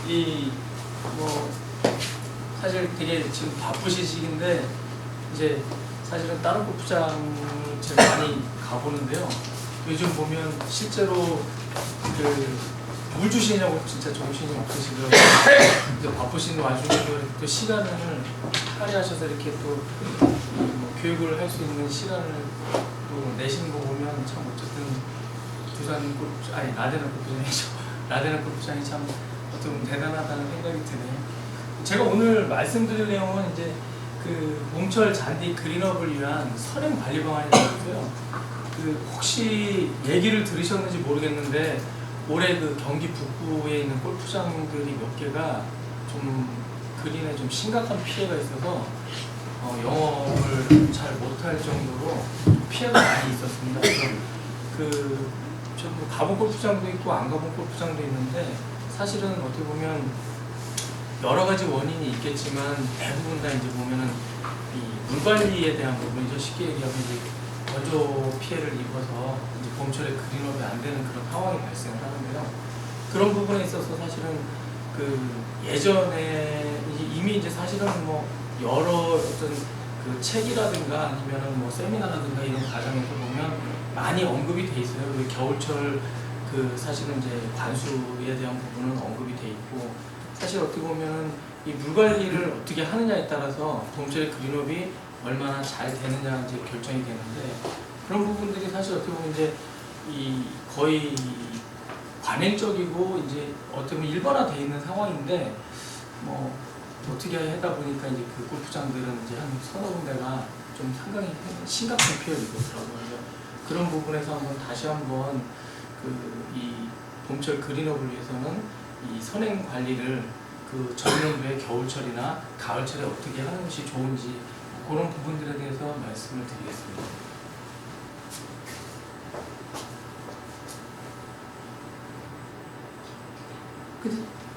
이 뭐 사실 되게 지금 바쁘신 시기인데 이제 사실은 다른 골프장을 제가 많이 가보는데요. 요즘 보면 실제로 물 주시냐고 진짜 정신이 없으시더라고요. 이제 바쁘신 와중에도 또 시간을 할애하셔서 이렇게 또 뭐 교육을 할 수 있는 시간을 또 내시는 거 보면 참 어쨌든 두산 골프 아니 라데나 골프장이죠. 라데나 골프장이 참 어떻게 보면 대단하다는 생각이 드네요. 제가 오늘 말씀드릴 내용은 이제 그 몽철 잔디 그린업을 위한 선행 관리 방안이라고요. 혹시 얘기를 들으셨는지 모르겠는데 올해 그 경기 북부에 있는 골프장들이 몇 개가 좀 그린에 좀 심각한 피해가 있어서 영업을 잘 못할 정도로 피해가 많이 있었습니다. 그래서 저 가본 골프장도 있고 안 가본 골프장도 있는데 사실은 어떻게 보면 여러 가지 원인이 있겠지만 대부분 다 이제 보면은 이 물 관리에 대한 부분이죠. 쉽게 얘기하면 이제 건조 피해를 입어서 이제 봄철에 그린업이 안 되는 그런 상황이 발생을 하는데요. 그런 부분에 있어서 사실은 예전에 이미 이제 사실은 뭐 여러 어떤 책이라든가 아니면은 뭐 세미나라든가 이런 과정에서 보면 많이 언급이 돼 있어요. 겨울철 사실은 이제 관수에 대한 부분은 언급이 돼 있고 사실 어떻게 보면 이 물 관리를 어떻게 하느냐에 따라서 봄철에 그린업이 얼마나 잘 되느냐 이제 결정이 되는데 그런 부분들이 사실 어떻게 보면 이제 거의 관행적이고 이제 어떻게 보면 일반화되어 있는 상황인데 뭐 어떻게 하다 보니까 이제 그 골프장들은 이제 한 서너 군데가 좀 상당히 심각한 피해를 입었더라고요. 그런 부분에서 다시 한번 이 봄철 그린업을 위해서는 이 선행 관리를 전년도에 겨울철이나 가을철에 어떻게 하는 것이 좋은지 그런 부분들에 대해서 말씀을 드리겠습니다.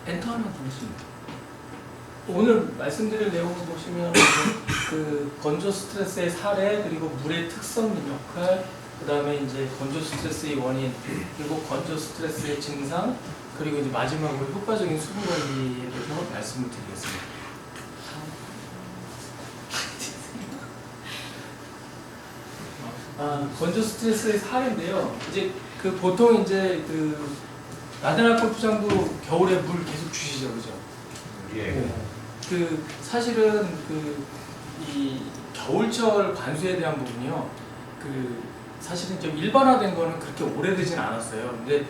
엔터 하나 누르시면 오늘 말씀드릴 내용을 보시면 건조 스트레스의 사례 그리고 물의 특성 역할 그 다음에 이제 건조 스트레스의 원인 그리고 건조 스트레스의 증상 그리고 이제 마지막으로 효과적인 수분 관리에 대해서 말씀을 드리겠습니다. 건조 스트레스의 사례인데요. 이제 보통 이제 라데나 골프장도 겨울에 물 계속 주시죠, 그죠? 예. 네. 사실은 이 겨울철 관수에 대한 부분이요. 사실은 좀 일반화된 거는 그렇게 오래되진 않았어요. 근데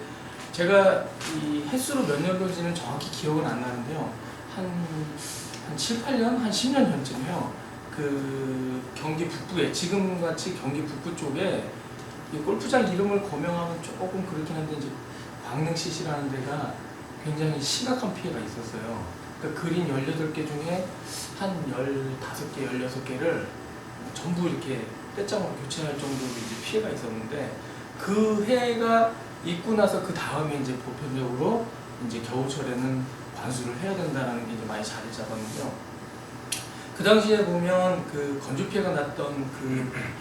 제가 이 횟수로 몇 년도인지는 정확히 기억은 안 나는데요. 한 7, 8년? 한 10년 전쯤에요. 경기 북부에, 지금같이 경기 북부 쪽에 이 골프장 이름을 거명하면 조금 그렇긴 한데 이제 광릉CC라는 데가 굉장히 심각한 피해가 있었어요. 그러니까 그린 18개 중에 한 15개, 16개를 전부 이렇게 떼짱으로 교체할 정도로 이제 피해가 있었는데 그 해가 있고 나서 그 다음에 이제 보편적으로 이제 겨울철에는 관수를 해야 된다는 게 이제 많이 자리 잡았는데요. 그 당시에 보면 건조 피해가 났던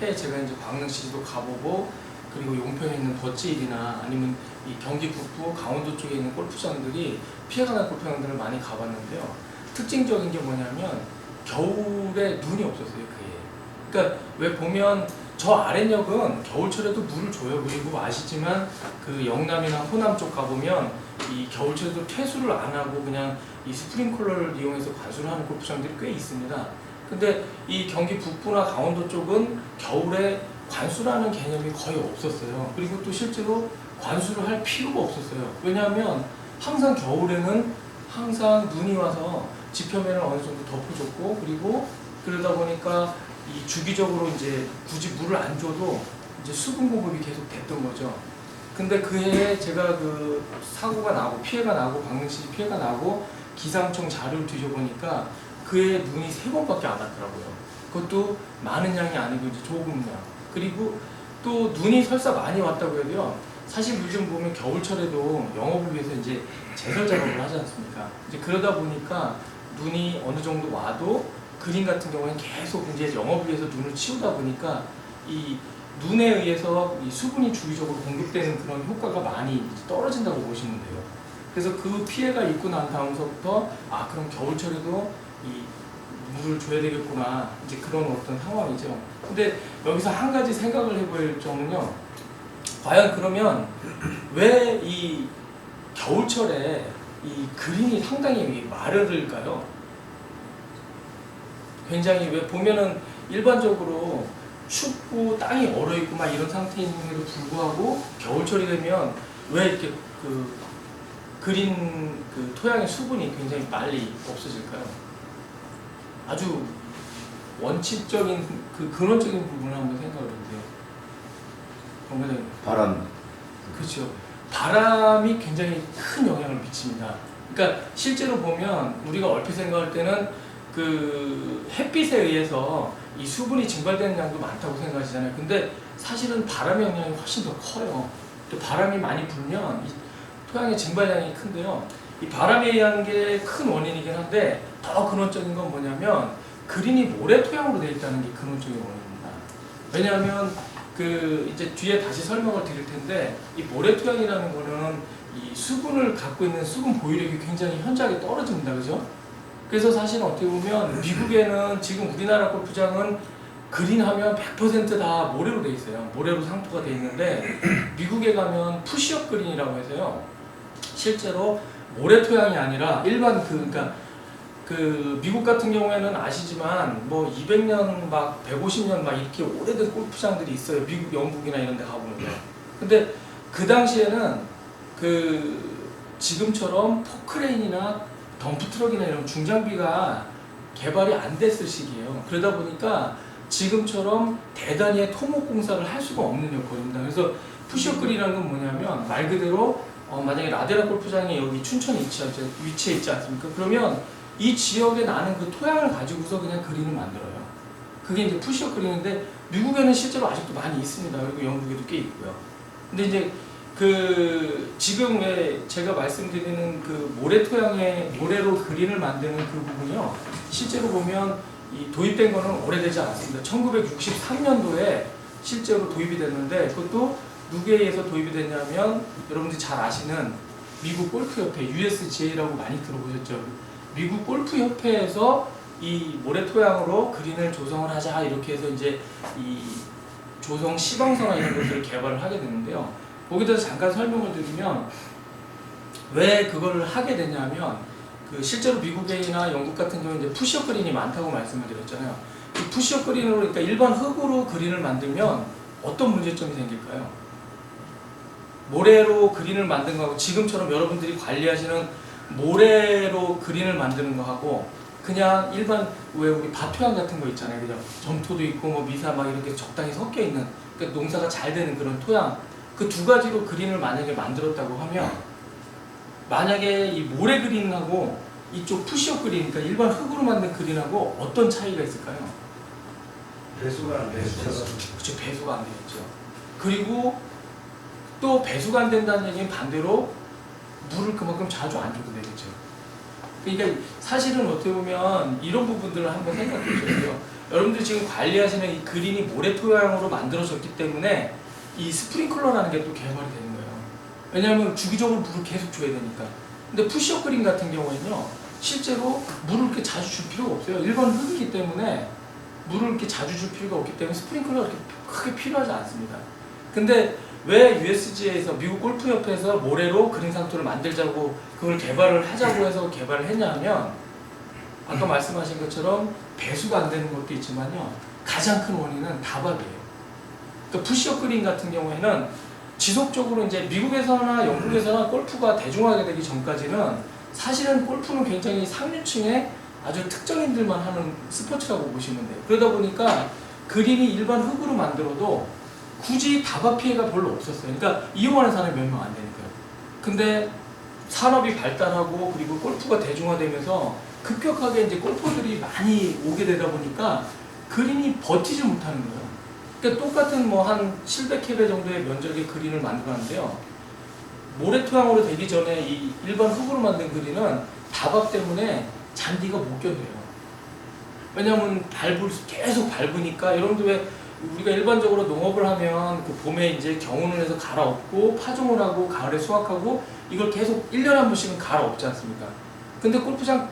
해에 제가 이제 광릉시도 가보고 그리고 용평에 있는 덧질이나 아니면 이 경기 북부 강원도 쪽에 있는 골프장들이 피해가 난 골프장들을 많이 가봤는데요. 특징적인 게 뭐냐면 겨울에 눈이 없었어요. 그러니까 왜 보면 저 아랫역은 겨울철에도 물을 줘요. 그리고 아시지만 영남이나 호남 쪽 가보면 이 겨울철에도 퇴수를 안 하고 그냥 이 스프링클러를 이용해서 관수를 하는 골프장들이 꽤 있습니다. 근데 이 경기 북부나 강원도 쪽은 겨울에 관수라는 개념이 거의 없었어요. 그리고 또 실제로 관수를 할 필요가 없었어요. 왜냐하면 항상 겨울에는 항상 눈이 와서 지표면을 어느 정도 덮어줬고 그리고 그러다 보니까 이 주기적으로 이제 굳이 물을 안 줘도 이제 수분 공급이 계속 됐던 거죠. 근데 그 해에 제가 사고가 나고 피해가 나고 광릉시 피해가 나고 기상청 자료를 뒤져보니까 그 해에 눈이 3번밖에 안 왔더라고요. 그것도 많은 양이 아니고 이제 조금 양. 그리고 또 눈이 설사 많이 왔다고 해도요. 사실 요즘 보면 겨울철에도 영업을 위해서 이제 제설 작업을 하지 않습니까? 이제 그러다 보니까 눈이 어느 정도 와도 그린 같은 경우에는 계속 이제 영업을 위해서 눈을 치우다 보니까 이 눈에 의해서 이 수분이 주기적으로 공급되는 그런 효과가 많이 떨어진다고 보시면 돼요. 그래서 그 피해가 있고 난 다음서부터 아 그럼 겨울철에도 이 물을 줘야 되겠구나 이제 그런 어떤 상황이죠. 근데 여기서 한 가지 생각을 해볼 점은요. 과연 그러면 왜 이 겨울철에 이 그린이 상당히 마르를까요? 굉장히 왜 보면은 일반적으로 춥고 땅이 얼어있고 막 이런 상태임에도 불구하고 겨울철이 되면 왜 이렇게 그 그린 그 토양의 수분이 굉장히 빨리 없어질까요? 아주 원칙적인 그 근원적인 부분을 한번 생각을 해보세요. 그러면 바람. 그렇죠. 바람이 굉장히 큰 영향을 미칩니다. 그러니까 실제로 보면 우리가 얼핏 생각할 때는 그 햇빛에 의해서 이 수분이 증발되는 양도 많다고 생각하시잖아요. 근데 사실은 바람의 영향이 훨씬 더 커요. 또 바람이 많이 불면 이 토양의 증발량이 큰데요. 이 바람에 의한 게 큰 원인이긴 한데 더 근원적인 건 뭐냐면 그린이 모래 토양으로 되어 있다는 게 근원적인 원인입니다. 왜냐하면 그 이제 뒤에 다시 설명을 드릴 텐데 이 모래 토양이라는 거는 이 수분을 갖고 있는 수분 보유력이 굉장히 현저하게 떨어집니다. 그죠? 그래서 사실 어떻게 보면 미국에는 지금 우리나라 골프장은 그린하면 100%다 모래로 돼 있어요. 모래로 상토가 돼 있는데 미국에 가면 푸시업 그린이라고 해서요. 실제로 모래 토양이 아니라 일반 그러니까 그 미국 같은 경우에는 아시지만 뭐 200년 막 150년 막 이렇게 오래된 골프장들이 있어요. 미국, 영국이나 이런 데 가보면요. 근데 그 당시에는 그 지금처럼 포크레인이나 덤프트럭이나 이런 중장비가 개발이 안 됐을 시기예요. 그러다 보니까 지금처럼 대단히 토목 공사를 할 수가 없는 여건입니다. 그래서 푸시업 그린이라는 건 뭐냐면 말 그대로 만약에 라데라 골프장이 여기 춘천에 위치해 있지 않습니까? 그러면 이 지역에 나는 그 토양을 가지고서 그냥 그린을 만들어요. 그게 이제 푸시업 그린인데 미국에는 실제로 아직도 많이 있습니다. 그리고 영국에도 꽤 있고요. 근데 이제 그 지금 왜 제가 말씀드리는 그 모래 토양에 모래로 그린을 만드는 그 부분이요. 실제로 보면 이 도입된 거는 오래되지 않았습니다. 1963년도에 실제로 도입이 됐는데 그것도 누구에 의해서 도입이 됐냐면 여러분들이 잘 아시는 미국 골프협회 USGA라고 많이 들어보셨죠? 미국 골프협회에서 이 모래 토양으로 그린을 조성을 하자 이렇게 해서 이제 이 조성 시방서나 이런 것들을 개발을 하게 되는데요. 거기에 대해서 잠깐 설명을 드리면 왜 그걸 하게 되냐면 그 실제로 미국이나 영국 같은 경우는 이제 푸시업 그린이 많다고 말씀을 드렸잖아요. 이 푸시업 그린으로 그러니까 일반 흙으로 그린을 만들면 어떤 문제점이 생길까요? 모래로 그린을 만든 거하고 지금처럼 여러분들이 관리하시는 모래로 그린을 만드는 거하고 그냥 일반 왜 우리 밭토양 같은 거 있잖아요. 그죠? 점토도 있고 뭐 미사 막 이렇게 적당히 섞여 있는 그러니까 농사가 잘 되는 그런 토양 그 두 가지로 그린을 만약에 만들었다고 하면 만약에 이 모래 그린하고 이쪽 푸시업 그린 그러니까 일반 흙으로 만든 그린하고 어떤 차이가 있을까요? 배수가 안 되죠. 그렇죠. 배수가 안 되겠죠. 그리고 또 배수가 안 된다는 얘기는 반대로 물을 그만큼 자주 안 줘도 되겠죠. 그러니까 사실은 어떻게 보면 이런 부분들을 한번 생각해 보셔야 돼요. 여러분들이 지금 관리하시는 이 그린이 모래 토양으로 만들어졌기 때문에 이 스프링클러라는 게 또 개발이 되는 거예요. 왜냐하면 주기적으로 물을 계속 줘야 되니까. 근데 푸시업 그린 같은 경우에는요, 실제로 물을 그렇게 자주 줄 필요가 없어요. 일반 흙이기 때문에 물을 이렇게 자주 줄 필요가 없기 때문에 스프링클러가 그렇게 크게 필요하지 않습니다. 근데 왜 USGA에서 미국 골프협회에서 모래로 그린 상토를 만들자고 그걸 개발을 하자고 해서 개발을 했냐면 아까 말씀하신 것처럼 배수가 안 되는 것도 있지만요, 가장 큰 원인은 다박이에요. 그러니까 푸시업 그린 같은 경우에는 지속적으로 이제 미국에서나 영국에서나 골프가 대중화가 되기 전까지는 사실은 골프는 굉장히 상류층의 아주 특정인들만 하는 스포츠라고 보시면 돼요. 그러다 보니까 그린이 일반 흙으로 만들어도 굳이 다박 피해가 별로 없었어요. 그러니까 이용하는 사람이 몇 명 안 되니까요. 근데 산업이 발달하고 그리고 골프가 대중화되면서 급격하게 이제 골퍼들이 많이 오게 되다 보니까 그린이 버티지 못하는 거예요. 그러니까 똑같은 뭐 한 700캡의 정도의 면적의 그린을 만들었는데요. 모래 토양으로 되기 전에 이 일반 흙으로 만든 그린은 다박 때문에 잔디가 못 견뎌요. 왜냐하면 계속 밟으니까 여러분들 왜 우리가 일반적으로 농업을 하면 그 봄에 이제 경운을 해서 갈아엎고 파종을 하고 가을에 수확하고 이걸 계속 1년에 한 번씩은 갈아엎지 않습니까? 근데 골프장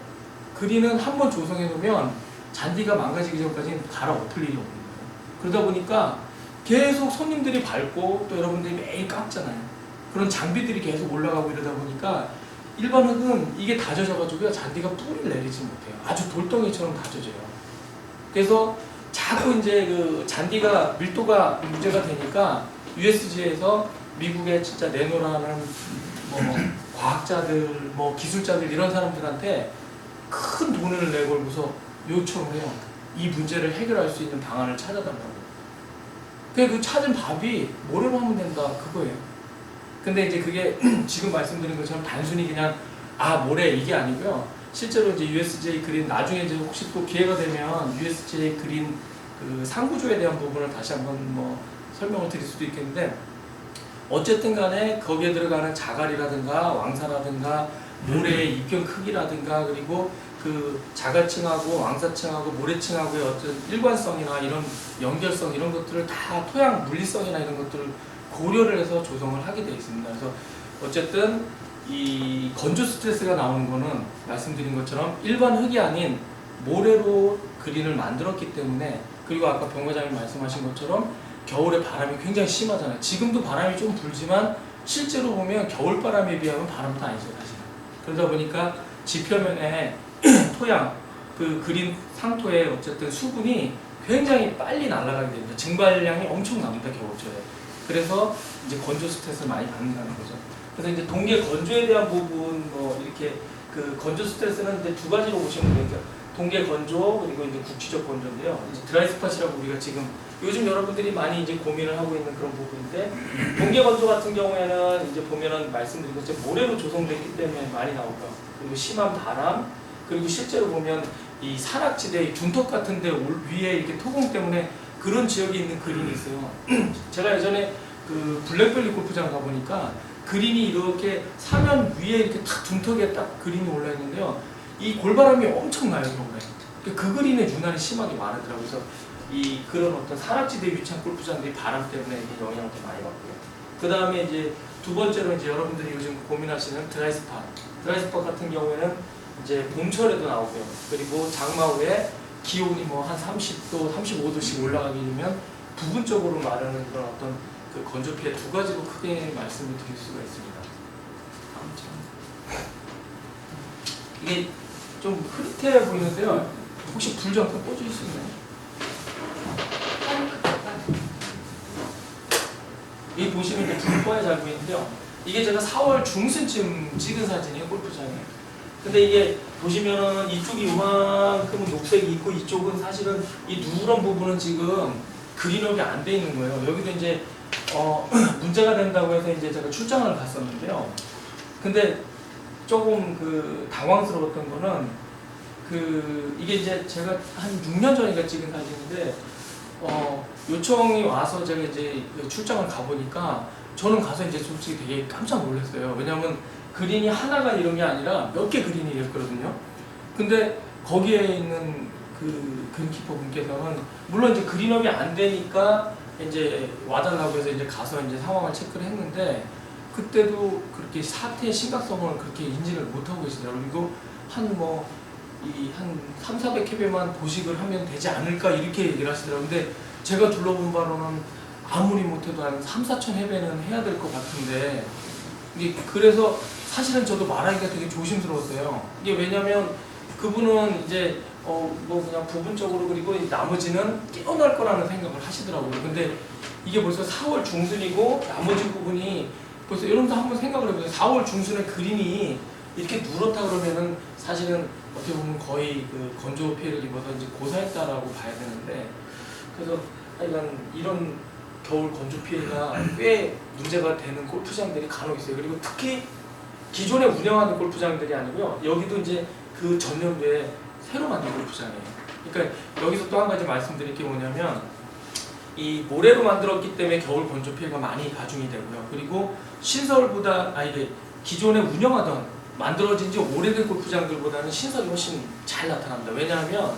그린은 한 번 조성해 놓으면 잔디가 망가지기 전까지는 갈아엎을 일이 없는 거예요. 그러다 보니까 계속 손님들이 밟고 또 여러분들이 매일 깎잖아요. 그런 장비들이 계속 올라가고 이러다 보니까 일반 흙은 이게 다져져가지고 잔디가 뿌리를 내리지 못해요. 아주 돌덩이처럼 다져져요. 그래서 자꾸 이제 그 잔디가 밀도가 문제가 되니까 USG에서 미국의 진짜 내노라는 뭐 과학자들, 뭐 기술자들 이런 사람들한테 큰 돈을 내걸고서 요청을 해요. 이 문제를 해결할 수 있는 방안을 찾아달라고. 그 찾은 답이 모래로 하면 된다 그거예요. 근데 이제 그게 지금 말씀드린 것처럼 단순히 그냥 모래 이게 아니고요. 실제로 이제 USJ 그린 나중에 이제 혹시 또 기회가 되면 USJ 그린 그 상구조에 대한 부분을 다시 한번 뭐 설명을 드릴 수도 있겠는데 어쨌든 간에 거기에 들어가는 자갈이라든가 왕사라든가 모래의 입경 크기라든가 그리고 그 자갈층하고 왕사층하고 모래층하고의 어떤 일관성이나 이런 연결성 이런 것들을 다 토양 물리성이나 이런 것들을 고려를 해서 조성을 하게 되어 있습니다. 그래서 어쨌든 이 건조 스트레스가 나오는 거는 말씀드린 것처럼 일반 흙이 아닌 모래로 그린을 만들었기 때문에 그리고 아까 병 과장님 말씀하신 것처럼 겨울에 바람이 굉장히 심하잖아요. 지금도 바람이 좀 불지만 실제로 보면 겨울바람에 비하면 바람도 아니죠 사실. 그러다 보니까 지표면에 토양, 그 그린 상토의 어쨌든 수분이 굉장히 빨리 날아가게 됩니다. 증발량이 엄청납니다 겨울철에. 그래서 이제 건조 스트레스를 많이 받는다는 거죠. 그래서 이제 동계 건조에 대한 부분 뭐 이렇게 그 건조 스트레스는 이제 두 가지로 보시면 되죠. 동계 건조 그리고 이제 국지적 건조인데요. 이제 드라이 스팟이라고 우리가 지금 요즘 여러분들이 많이 이제 고민을 하고 있는 그런 부분인데 동계 건조 같은 경우에는 이제 보면은 말씀드린 것처럼 모래로 조성됐기 때문에 많이 나오고요. 그리고 심한 바람 그리고 실제로 보면 이 산악지대 둔턱 같은 데 위에 이렇게 토공 때문에 그런 지역에 있는 그린이 있어요. 제가 예전에 그 블랙벨리 골프장 가보니까 그린이 이렇게 사면 위에 이렇게 탁 둔턱에 딱 그린이 올라 있는데요. 이 골바람이 엄청나요 겨울에. 그 그린에 유난히 심하게 마르더라고요. 그래서 이 그런 어떤 산악지대 위치한 골프장들이 바람 때문에 영향을 더 많이 받고요. 그 다음에 이제 두 번째로 이제 여러분들이 요즘 고민하시는 드라이 스팟. 드라이 스팟 같은 경우에는 이제 봄철에도 나오고요. 그리고 장마 후에 기온이 뭐 한 30도, 35도씩 올라가게 되면 부분적으로 마르는 그런 어떤 그 건조 피해 두 가지로 크게 말씀을 드릴 수가 있습니다. 다음 장. 이게 좀 흐릿해 보이는데요. 혹시 불 잠깐 꺼줄 수 있나요? 이 보시면 이제 불 꺼야 잘 보이는데요. 이게 제가 4월 중순쯤 찍은 사진이에요, 골프장에. 근데 이게 보시면은 이쪽이 이만큼은 녹색이 있고 이쪽은 사실은 이 누런 부분은 지금 그린업이 안 돼 있는 거예요. 여기도 이제 문제가 된다고 해서 이제 제가 출장을 갔었는데요. 근데 조금 그 당황스러웠던 거는 이게 이제 제가 한 6년 전인가 찍은 사진인데 요청이 와서 제가 이제 출장을 가보니까 저는 가서 이제 솔직히 되게 깜짝 놀랐어요. 왜냐하면 그린이 하나가 이런 게 아니라 몇 개 그린이 이랬거든요. 근데 거기에 있는 그 그린키퍼 분께서는 물론 이제 그린업이 안 되니까 이제 와달라고 해서 이제 가서 이제 상황을 체크를 했는데 그때도 그렇게 사태의 심각성을 그렇게 인지를 못하고 계시더라고요. 그리고 한 3, 400캡에만 보식을 하면 되지 않을까 이렇게 얘기를 하시더라고요. 근데 제가 둘러본 바로는 아무리 못해도 한 3, 4천 해배는 해야 될 것 같은데 이게 그래서 사실은 저도 말하기가 되게 조심스러웠어요. 이게 왜냐면 그분은 이제 뭐 그냥 부분적으로 그리고 나머지는 깨어날 거라는 생각을 하시더라고요. 근데 이게 벌써 4월 중순이고 나머지 부분이 벌써 여러분도 한번 생각을 해보세요. 4월 중순에 그린이 이렇게 누렇다 그러면은 사실은 어떻게 보면 거의 그 건조 피해를 입어서 이제 고사했다라고 봐야 되는데 그래서 하여간 이런 겨울 건조 피해가 꽤 문제가 되는 골프장들이 간혹 있어요. 그리고 특히 기존에 운영하는 골프장들이 아니고요. 여기도 이제 그 전년도에 새로 만든 골프장이에요. 그러니까 여기서 또 한 가지 말씀드릴 게 뭐냐면 이 모래로 만들었기 때문에 겨울 건조 피해가 많이 가중이 되고요. 그리고 신설보다 이게 기존에 운영하던 만들어진 지 오래된 골프장들보다는 신설이 훨씬 잘 나타납니다. 왜냐하면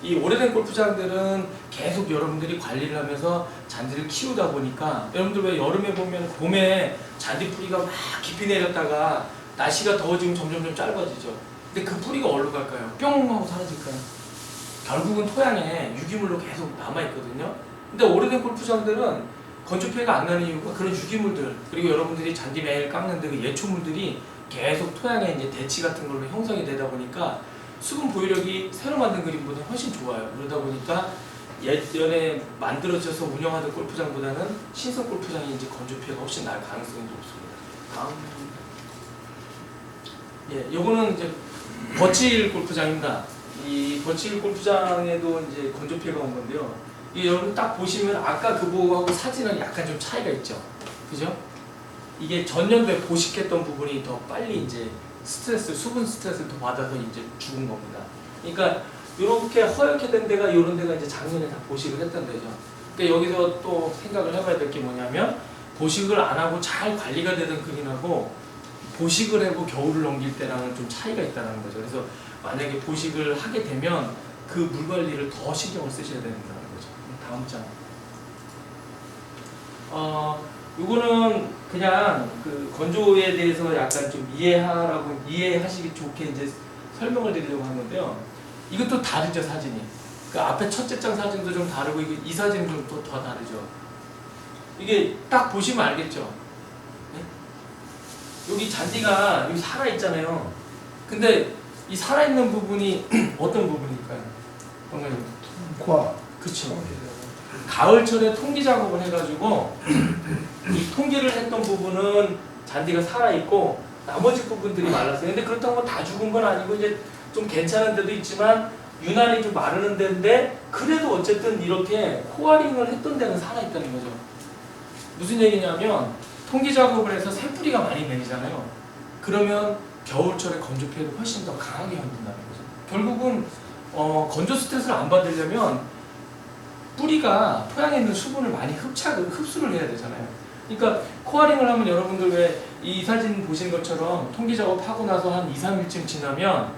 이 오래된 골프장들은 계속 여러분들이 관리를 하면서 잔디를 키우다 보니까 여러분들 왜 여름에 보면 봄에 잔디 뿌리가 막 깊이 내렸다가 날씨가 더워지면 점점 짧아지죠. 근데 그 뿌리가 어디로 갈까요? 뿅 하고 사라질까요? 결국은 토양에 유기물로 계속 남아있거든요. 근데 오래된 골프장들은 건조 피해가 안 나는 이유가 그런 유기물들, 그리고 여러분들이 잔디 매일 깎는데 그 예초물들이 계속 토양에 이제 대치 같은 걸로 형성이 되다 보니까 수분 보유력이 새로 만든 그림보다 훨씬 좋아요. 그러다 보니까 예전에 만들어져서 운영하던 골프장보다는 신선 골프장이 이제 건조 피해가 훨씬 날 가능성이 높습니다. 다음. 예, 요거는 이제 버칠 골프장입니다. 이 버칠 골프장에도 이제 건조 피해가 온 건데요. 이 여러분 딱 보시면 아까 그거하고 사진은 약간 좀 차이가 있죠. 그죠? 이게 전년도에 보식했던 부분이 더 빨리 이제 수분 스트레스를 더 받아서 이제 죽은 겁니다. 그러니까 이렇게 허옇게 된 데가 이런 데가 이제 작년에 다 보식을 했던 데죠. 그러니까 여기서 또 생각을 해봐야 될 게 뭐냐면 보식을 안 하고 잘 관리가 되던 그린하고 보식을 하고 겨울을 넘길 때랑은 좀 차이가 있다는 거죠. 그래서 만약에 보식을 하게 되면 그 물 관리를 더 신경을 쓰셔야 된다는 거죠. 다음 장. 이거는 그냥 그 건조에 대해서 약간 좀 이해하시기 좋게 이제 설명을 드리려고 하는데요. 이것도 다르죠, 사진이. 그 앞에 첫째 장 사진도 좀 다르고 이 사진은 좀 또 더 다르죠. 이게 딱 보시면 알겠죠. 네? 여기 잔디가 여기 살아 있잖아요. 근데 이 살아 있는 부분이 어떤 부분일까요? 과. 그렇죠. 가을철에 통기 작업을 해가지고 이 통기를 했던 부분은 잔디가 살아있고 나머지 부분들이 말랐어요. 근데 그렇다고 다 죽은 건 아니고 이제 좀 괜찮은 데도 있지만 유난히 좀 마르는 데인데 그래도 어쨌든 이렇게 코어링을 했던 데는 살아있다는 거죠. 무슨 얘기냐면 통기 작업을 해서 새뿌리가 많이 내리잖아요. 그러면 겨울철에 건조 피해를 훨씬 더 강하게 견딘다는 거죠. 결국은 건조 스트레스를 안 받으려면 뿌리가 토양에 있는 수분을 많이 흡수를 해야 되잖아요. 그러니까 코어링을 하면 여러분들 왜 이 사진 보신 것처럼 통기 작업하고 나서 한 2, 3일쯤 지나면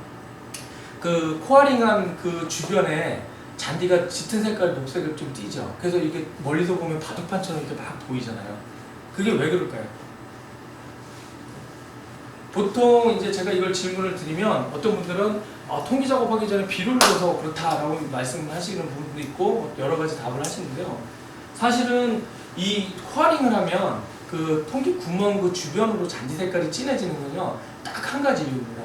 그 코어링한 그 주변에 잔디가 짙은 색깔 녹색을 좀 띠죠. 그래서 이게 멀리서 보면 바둑판처럼 이렇게 막 보이잖아요. 그게 왜 그럴까요? 보통 이제 제가 이걸 질문을 드리면 어떤 분들은 통기 작업하기 전에 비료를 줘서 그렇다라고 말씀을 하시는 분도 있고 여러 가지 답을 하시는데요. 사실은 이 코어링을 하면 그 통기 구멍 그 주변으로 잔디 색깔이 진해지는 건요 딱 한 가지 이유입니다.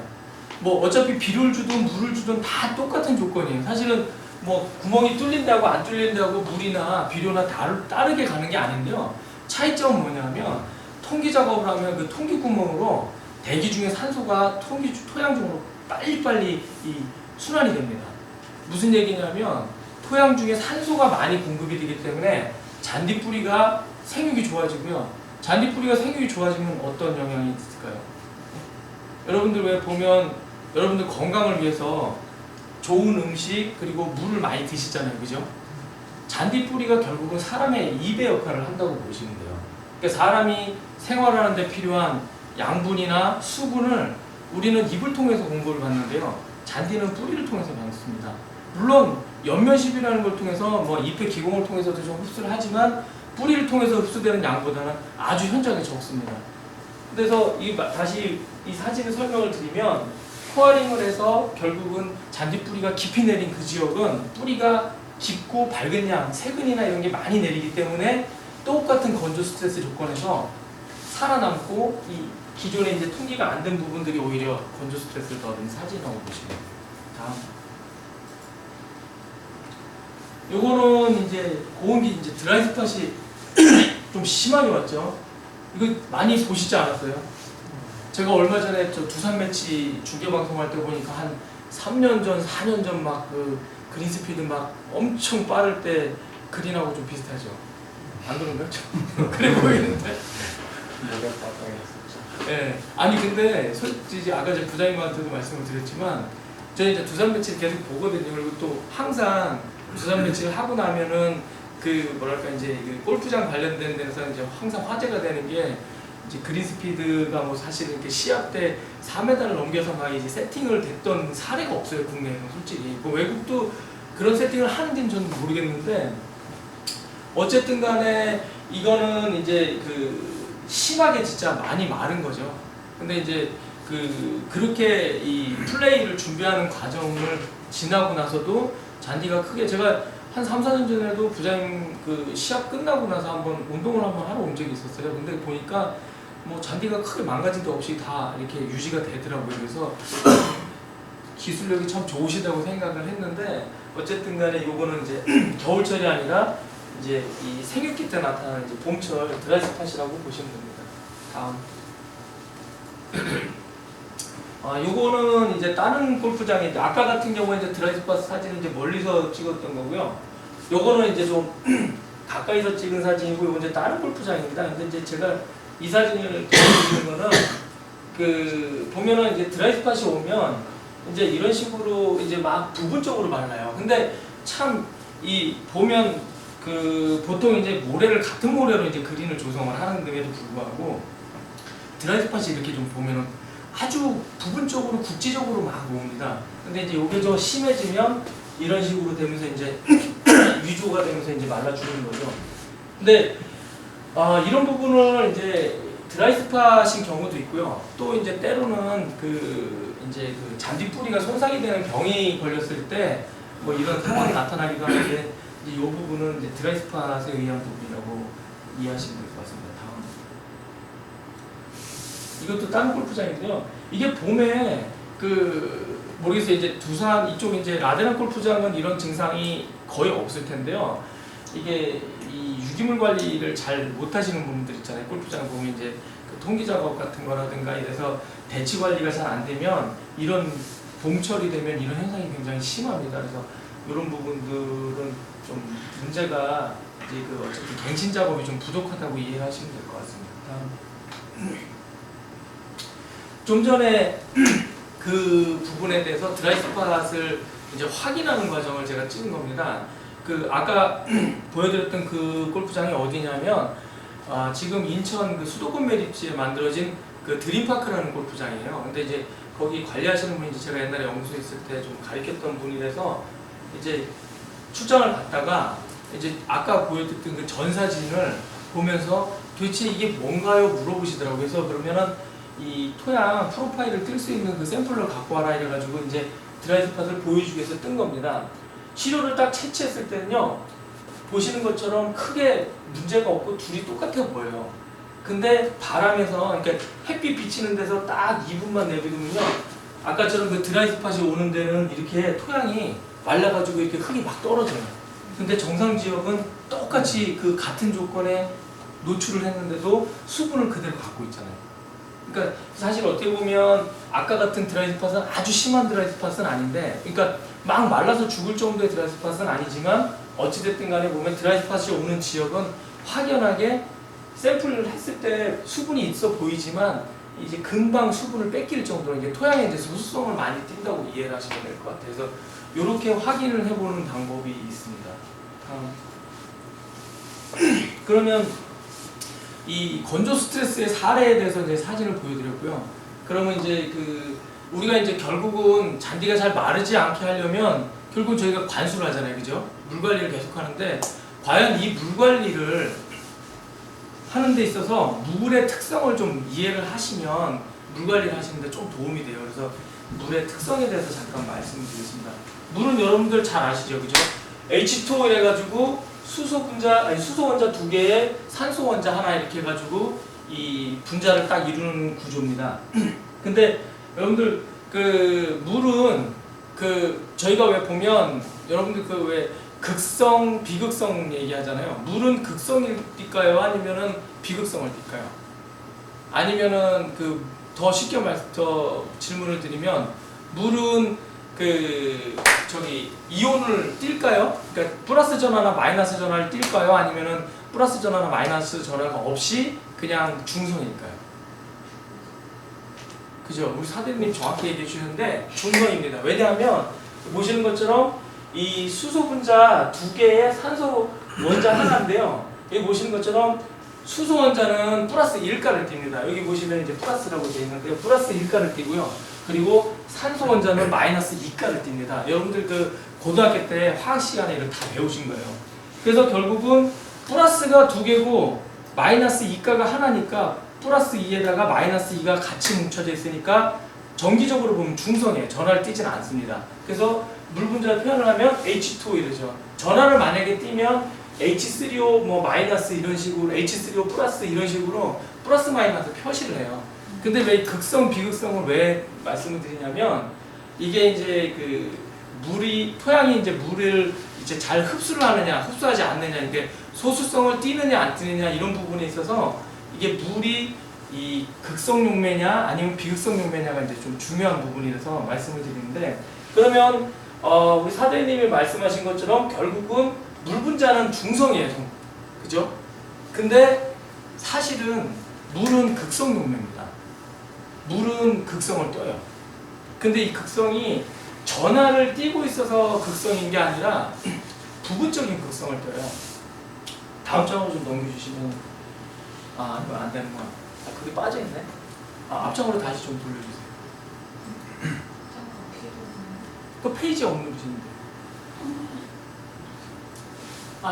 뭐 어차피 비료를 주든 물을 주든 다 똑같은 조건이에요. 사실은 뭐 구멍이 뚫린다고 안 뚫린다고 물이나 비료나 다르게 가는 게 아닌데요. 차이점은 뭐냐면 통기 작업을 하면 그 통기 구멍으로 대기 중에 산소가 토양 중으로 빨리빨리 이 순환이 됩니다. 무슨 얘기냐면 토양 중에 산소가 많이 공급이 되기 때문에 잔디 뿌리가 생육이 좋아지고요. 잔디 뿌리가 생육이 좋아지면 어떤 영향이 있을까요? 여러분들 왜 보면 여러분들 건강을 위해서 좋은 음식 그리고 물을 많이 드시잖아요. 그죠? 잔디 뿌리가 결국은 사람의 입의 역할을 한다고 보시면 돼요. 그러니까 사람이 생활하는 데 필요한 양분이나 수분을 우리는 입을 통해서 공급을 받는데요. 잔디는 뿌리를 통해서 받습니다. 물론 연면십이라는 걸 통해서 뭐 잎의 기공을 통해서도 좀 흡수를 하지만 뿌리를 통해서 흡수되는 양보다는 아주 현저하게 적습니다. 그래서 다시 이 사진을 설명을 드리면 코어링을 해서 결국은 잔디 뿌리가 깊이 내린 그 지역은 뿌리가 깊고 밝은 양, 세근이나 이런 게 많이 내리기 때문에 똑같은 건조 스트레스 조건에서 살아남고 이 기존에 이제 통기가 안 된 부분들이 오히려 건조 스트레스를 더 얻은 사진이라고 보시면 돼요. 다음. 요거는 이제 고온기 이제 드라이 스팟이 좀 심하게 왔죠. 이거 많이 보시지 않았어요? 제가 얼마 전에 저 두산 매치 중계 방송할 때 보니까 한 3년 전, 4년 전 막 그 그린 스피드 막 엄청 빠를 때 그린하고 좀 비슷하죠. 안 그런가요? 그래 보이는데. 네. 아니 근데 솔직히 아까 제 부장님한테도 말씀을 드렸지만 저희 이제 두산 매치를 계속 보거든요. 그리고 또 항상 두산 매치를 하고 나면은 그 뭐랄까 이제 그 골프장 관련된 데서 이제 항상 화제가 되는 게 이제 그린 스피드가 뭐 사실은 이렇게 시합 때 4m를 넘겨서 막 이제 세팅을 됐던 사례가 없어요. 국내에는 솔직히. 뭐 외국도 그런 세팅을 하는지는 저는 모르겠는데 어쨌든 간에 이거는 이제 그 심하게 진짜 많이 마른 거죠. 근데 이제 그렇게 이 플레이를 준비하는 과정을 지나고 나서도 잔디가 크게 제가 한 3, 4년 전에도 부장님 그 시합 끝나고 나서 한번 운동을 한번 하러 온 적이 있었어요. 근데 보니까 뭐 잔디가 크게 망가진 데 없이 다 이렇게 유지가 되더라고요. 그래서 기술력이 참 좋으시다고 생각을 했는데 어쨌든 간에 요거는 이제 겨울철이 아니라 이제 이 생육기 때 나타나는 이제 봄철 드라이스팟이라고 보시면 됩니다. 다음. 요거는 이제 다른 골프장인데 아까 같은 경우에 이제 드라이스팟 사진은 이제 멀리서 찍었던 거고요. 요거는 이제 좀 가까이서 찍은 사진이고 요건 이제 다른 골프장입니다. 근데 이제 제가 이 사진을 보여드리는 거는 그 보면은 이제 드라이스팟이 오면 이제 이런 식으로 이제 막 부분적으로 말라요. 근데 참 이 보면 그 보통 이제 모래를 같은 모래로 이제 그린을 조성을 하는데도 불구하고 드라이스팟이 이렇게 좀 보면은 아주 부분적으로 국지적으로 막 옵니다. 근데 이제 요게 좀 심해지면 이런 식으로 되면서 이제 위조가 되면서 이제 말라주는 거죠. 근데 이런 부분을 이제 드라이스팟인 경우도 있고요. 또 이제 때로는 이제 그 잔디 뿌리가 손상이 되는 병이 걸렸을 때 뭐 이런 상황이 나타나기도 하는데 이 부분은 이제 드라이스팟에 의한 부분이라고 이해하시면 될 것 같습니다. 다음. 이것도 다른 골프장인데요. 이게 봄에 모르겠어요. 이제 두산 이쪽 이제 라데나 골프장은 이런 증상이 거의 없을 텐데요. 이게 이 유기물 관리를 잘 못하시는 분들 있잖아요. 골프장 보면 이제 그 통기 작업 같은 거라든가 이래서 대치 관리가 잘 안 되면 이런 봄철이 되면 이런 현상이 굉장히 심합니다. 그래서 이런 부분들은 좀 문제가 이제 어쨌든 갱신 작업이 좀 부족하다고 이해하시면 될 것 같습니다. 다음. 좀 전에 그 부분에 대해서 드라이스팟을 이제 확인하는 과정을 제가 찍은 겁니다. 아까 보여드렸던 그 골프장이 어디냐면 지금 인천 그 수도권 매립지에 만들어진 그 드림파크라는 골프장이에요. 근데 이제 거기 관리하시는 분이 제가 옛날에 연구소에 있을 때 좀 가르쳤던 분이라서 이제 출장을 갔다가 이제 아까 보여드렸던 그 전 사진을 보면서 도대체 이게 뭔가요? 물어보시더라고요. 그래서 그러면은 이 토양 프로파일을 뜰 수 있는 그 샘플을 갖고 와라 이래가지고 이제 드라이스팟을 보여주기 위해서 뜬 겁니다. 시료를 딱 채취했을 때는요, 보시는 것처럼 크게 문제가 없고 둘이 똑같아 보여요. 근데 바람에서, 그러니까 햇빛 비치는 데서 딱 2분만 내비두면요, 아까처럼 그 드라이스팟이 오는 데는 이렇게 토양이 말라가지고 이렇게 흙이 막 떨어져요. 근데 정상 지역은 똑같이 그 같은 조건에 노출을 했는데도 수분을 그대로 갖고 있잖아요. 그러니까 사실 어떻게 보면 아까 같은 드라이스팟은 아주 심한 드라이스팟은 아닌데, 그러니까 막 말라서 죽을 정도의 드라이스팟은 아니지만 어찌됐든 간에 보면 드라이스팟이 오는 지역은 확연하게 샘플을 했을 때 수분이 있어 보이지만 이제 금방 수분을 뺏길 정도로 이제 토양에 이제 소수성을 많이 띈다고 이해를 하시면 될 것 같아요. 그래서 이렇게 확인을 해보는 방법이 있습니다. 그러면 이 건조 스트레스의 사례에 대해서 이제 사진을 보여드렸고요. 그러면 이제 우리가 이제 결국은 잔디가 잘 마르지 않게 하려면 결국 저희가 관수를 하잖아요, 그죠? 물 관리를 계속 하는데 과연 이 물 관리를 하는 데 있어서 물의 특성을 좀 이해를 하시면 물 관리를 하시는데 좀 도움이 돼요. 그래서 물의 특성에 대해서 잠깐 말씀드리겠습니다. 물은 여러분들 잘 아시죠, 그죠? H2O 해가지고 수소 원자 2개에 산소 원자 하나 이렇게 해가지고 이 분자를 딱 이루는 구조입니다. 근데 여러분들 물은 저희가 왜 보면 여러분들 왜 극성, 비극성 얘기하잖아요. 물은 극성일 뛸까요? 아니면은 비극성을 뛸까요? 아니면은 더 쉽게 더 질문을 드리면 물은 이온을 뛸까요? 그러니까 플러스 전하나 마이너스 전하를 뛸까요? 아니면은 플러스 전하나 마이너스 전하가 없이 그냥 중성일까요? 그죠? 우리 사대님 정확히 얘기해 주셨는데 중성입니다. 왜냐하면 보시는 것처럼 이 수소 분자 2개의 산소 원자 하나인데요. 여기 보시는 것처럼 수소 원자는 플러스 1가를 띱니다. 여기 보시면 이제 플러스라고 되어 있는데요. 플러스 1가를 띄고요. 그리고 산소 원자는 마이너스 2가를 띱니다. 여러분들 고등학교 때 화학 시간에 이걸 다 배우신 거예요. 그래서 결국은 플러스가 2개고 마이너스 2가가 하나니까 플러스 2에다가 마이너스 2가 같이 뭉쳐져 있으니까 정기적으로 보면 중성이에요. 전하를 띄지는 않습니다. 그래서 물 분자를 표현을 하면 H2O 이러죠. 전하를 만약에 띄면 H3O 뭐 마이너스 이런 식으로 H3O 플러스 이런 식으로 플러스 마이너스 표시를 해요. 근데 왜 극성 비극성을 왜 말씀을 드리냐면 이게 이제 그 물이 토양이 이제 물을 이제 잘 흡수를 하느냐 흡수하지 않느냐 이게 소수성을 띄느냐 안 띄느냐 이런 부분에 있어서 이게 물이 이 극성 용매냐 아니면 비극성 용매냐가 이제 좀 중요한 부분이라서 말씀을 드리는데 그러면 우리 사도님이 말씀하신 것처럼 결국은 물 분자는 중성이에요. 그죠? 근데 사실은 물은 극성 용매입니다. 물은 극성을 띄어요. 근데 이 극성이 전하를 띄고 있어서 극성인 게 아니라 부분적인 극성을 띄어요. 다음 장으로 좀 넘겨주시면 이거 안 되는구나. 그게 빠져있네. 앞장으로 다시 좀 돌려주세요. 그 페이지 업 누르시면 돼요.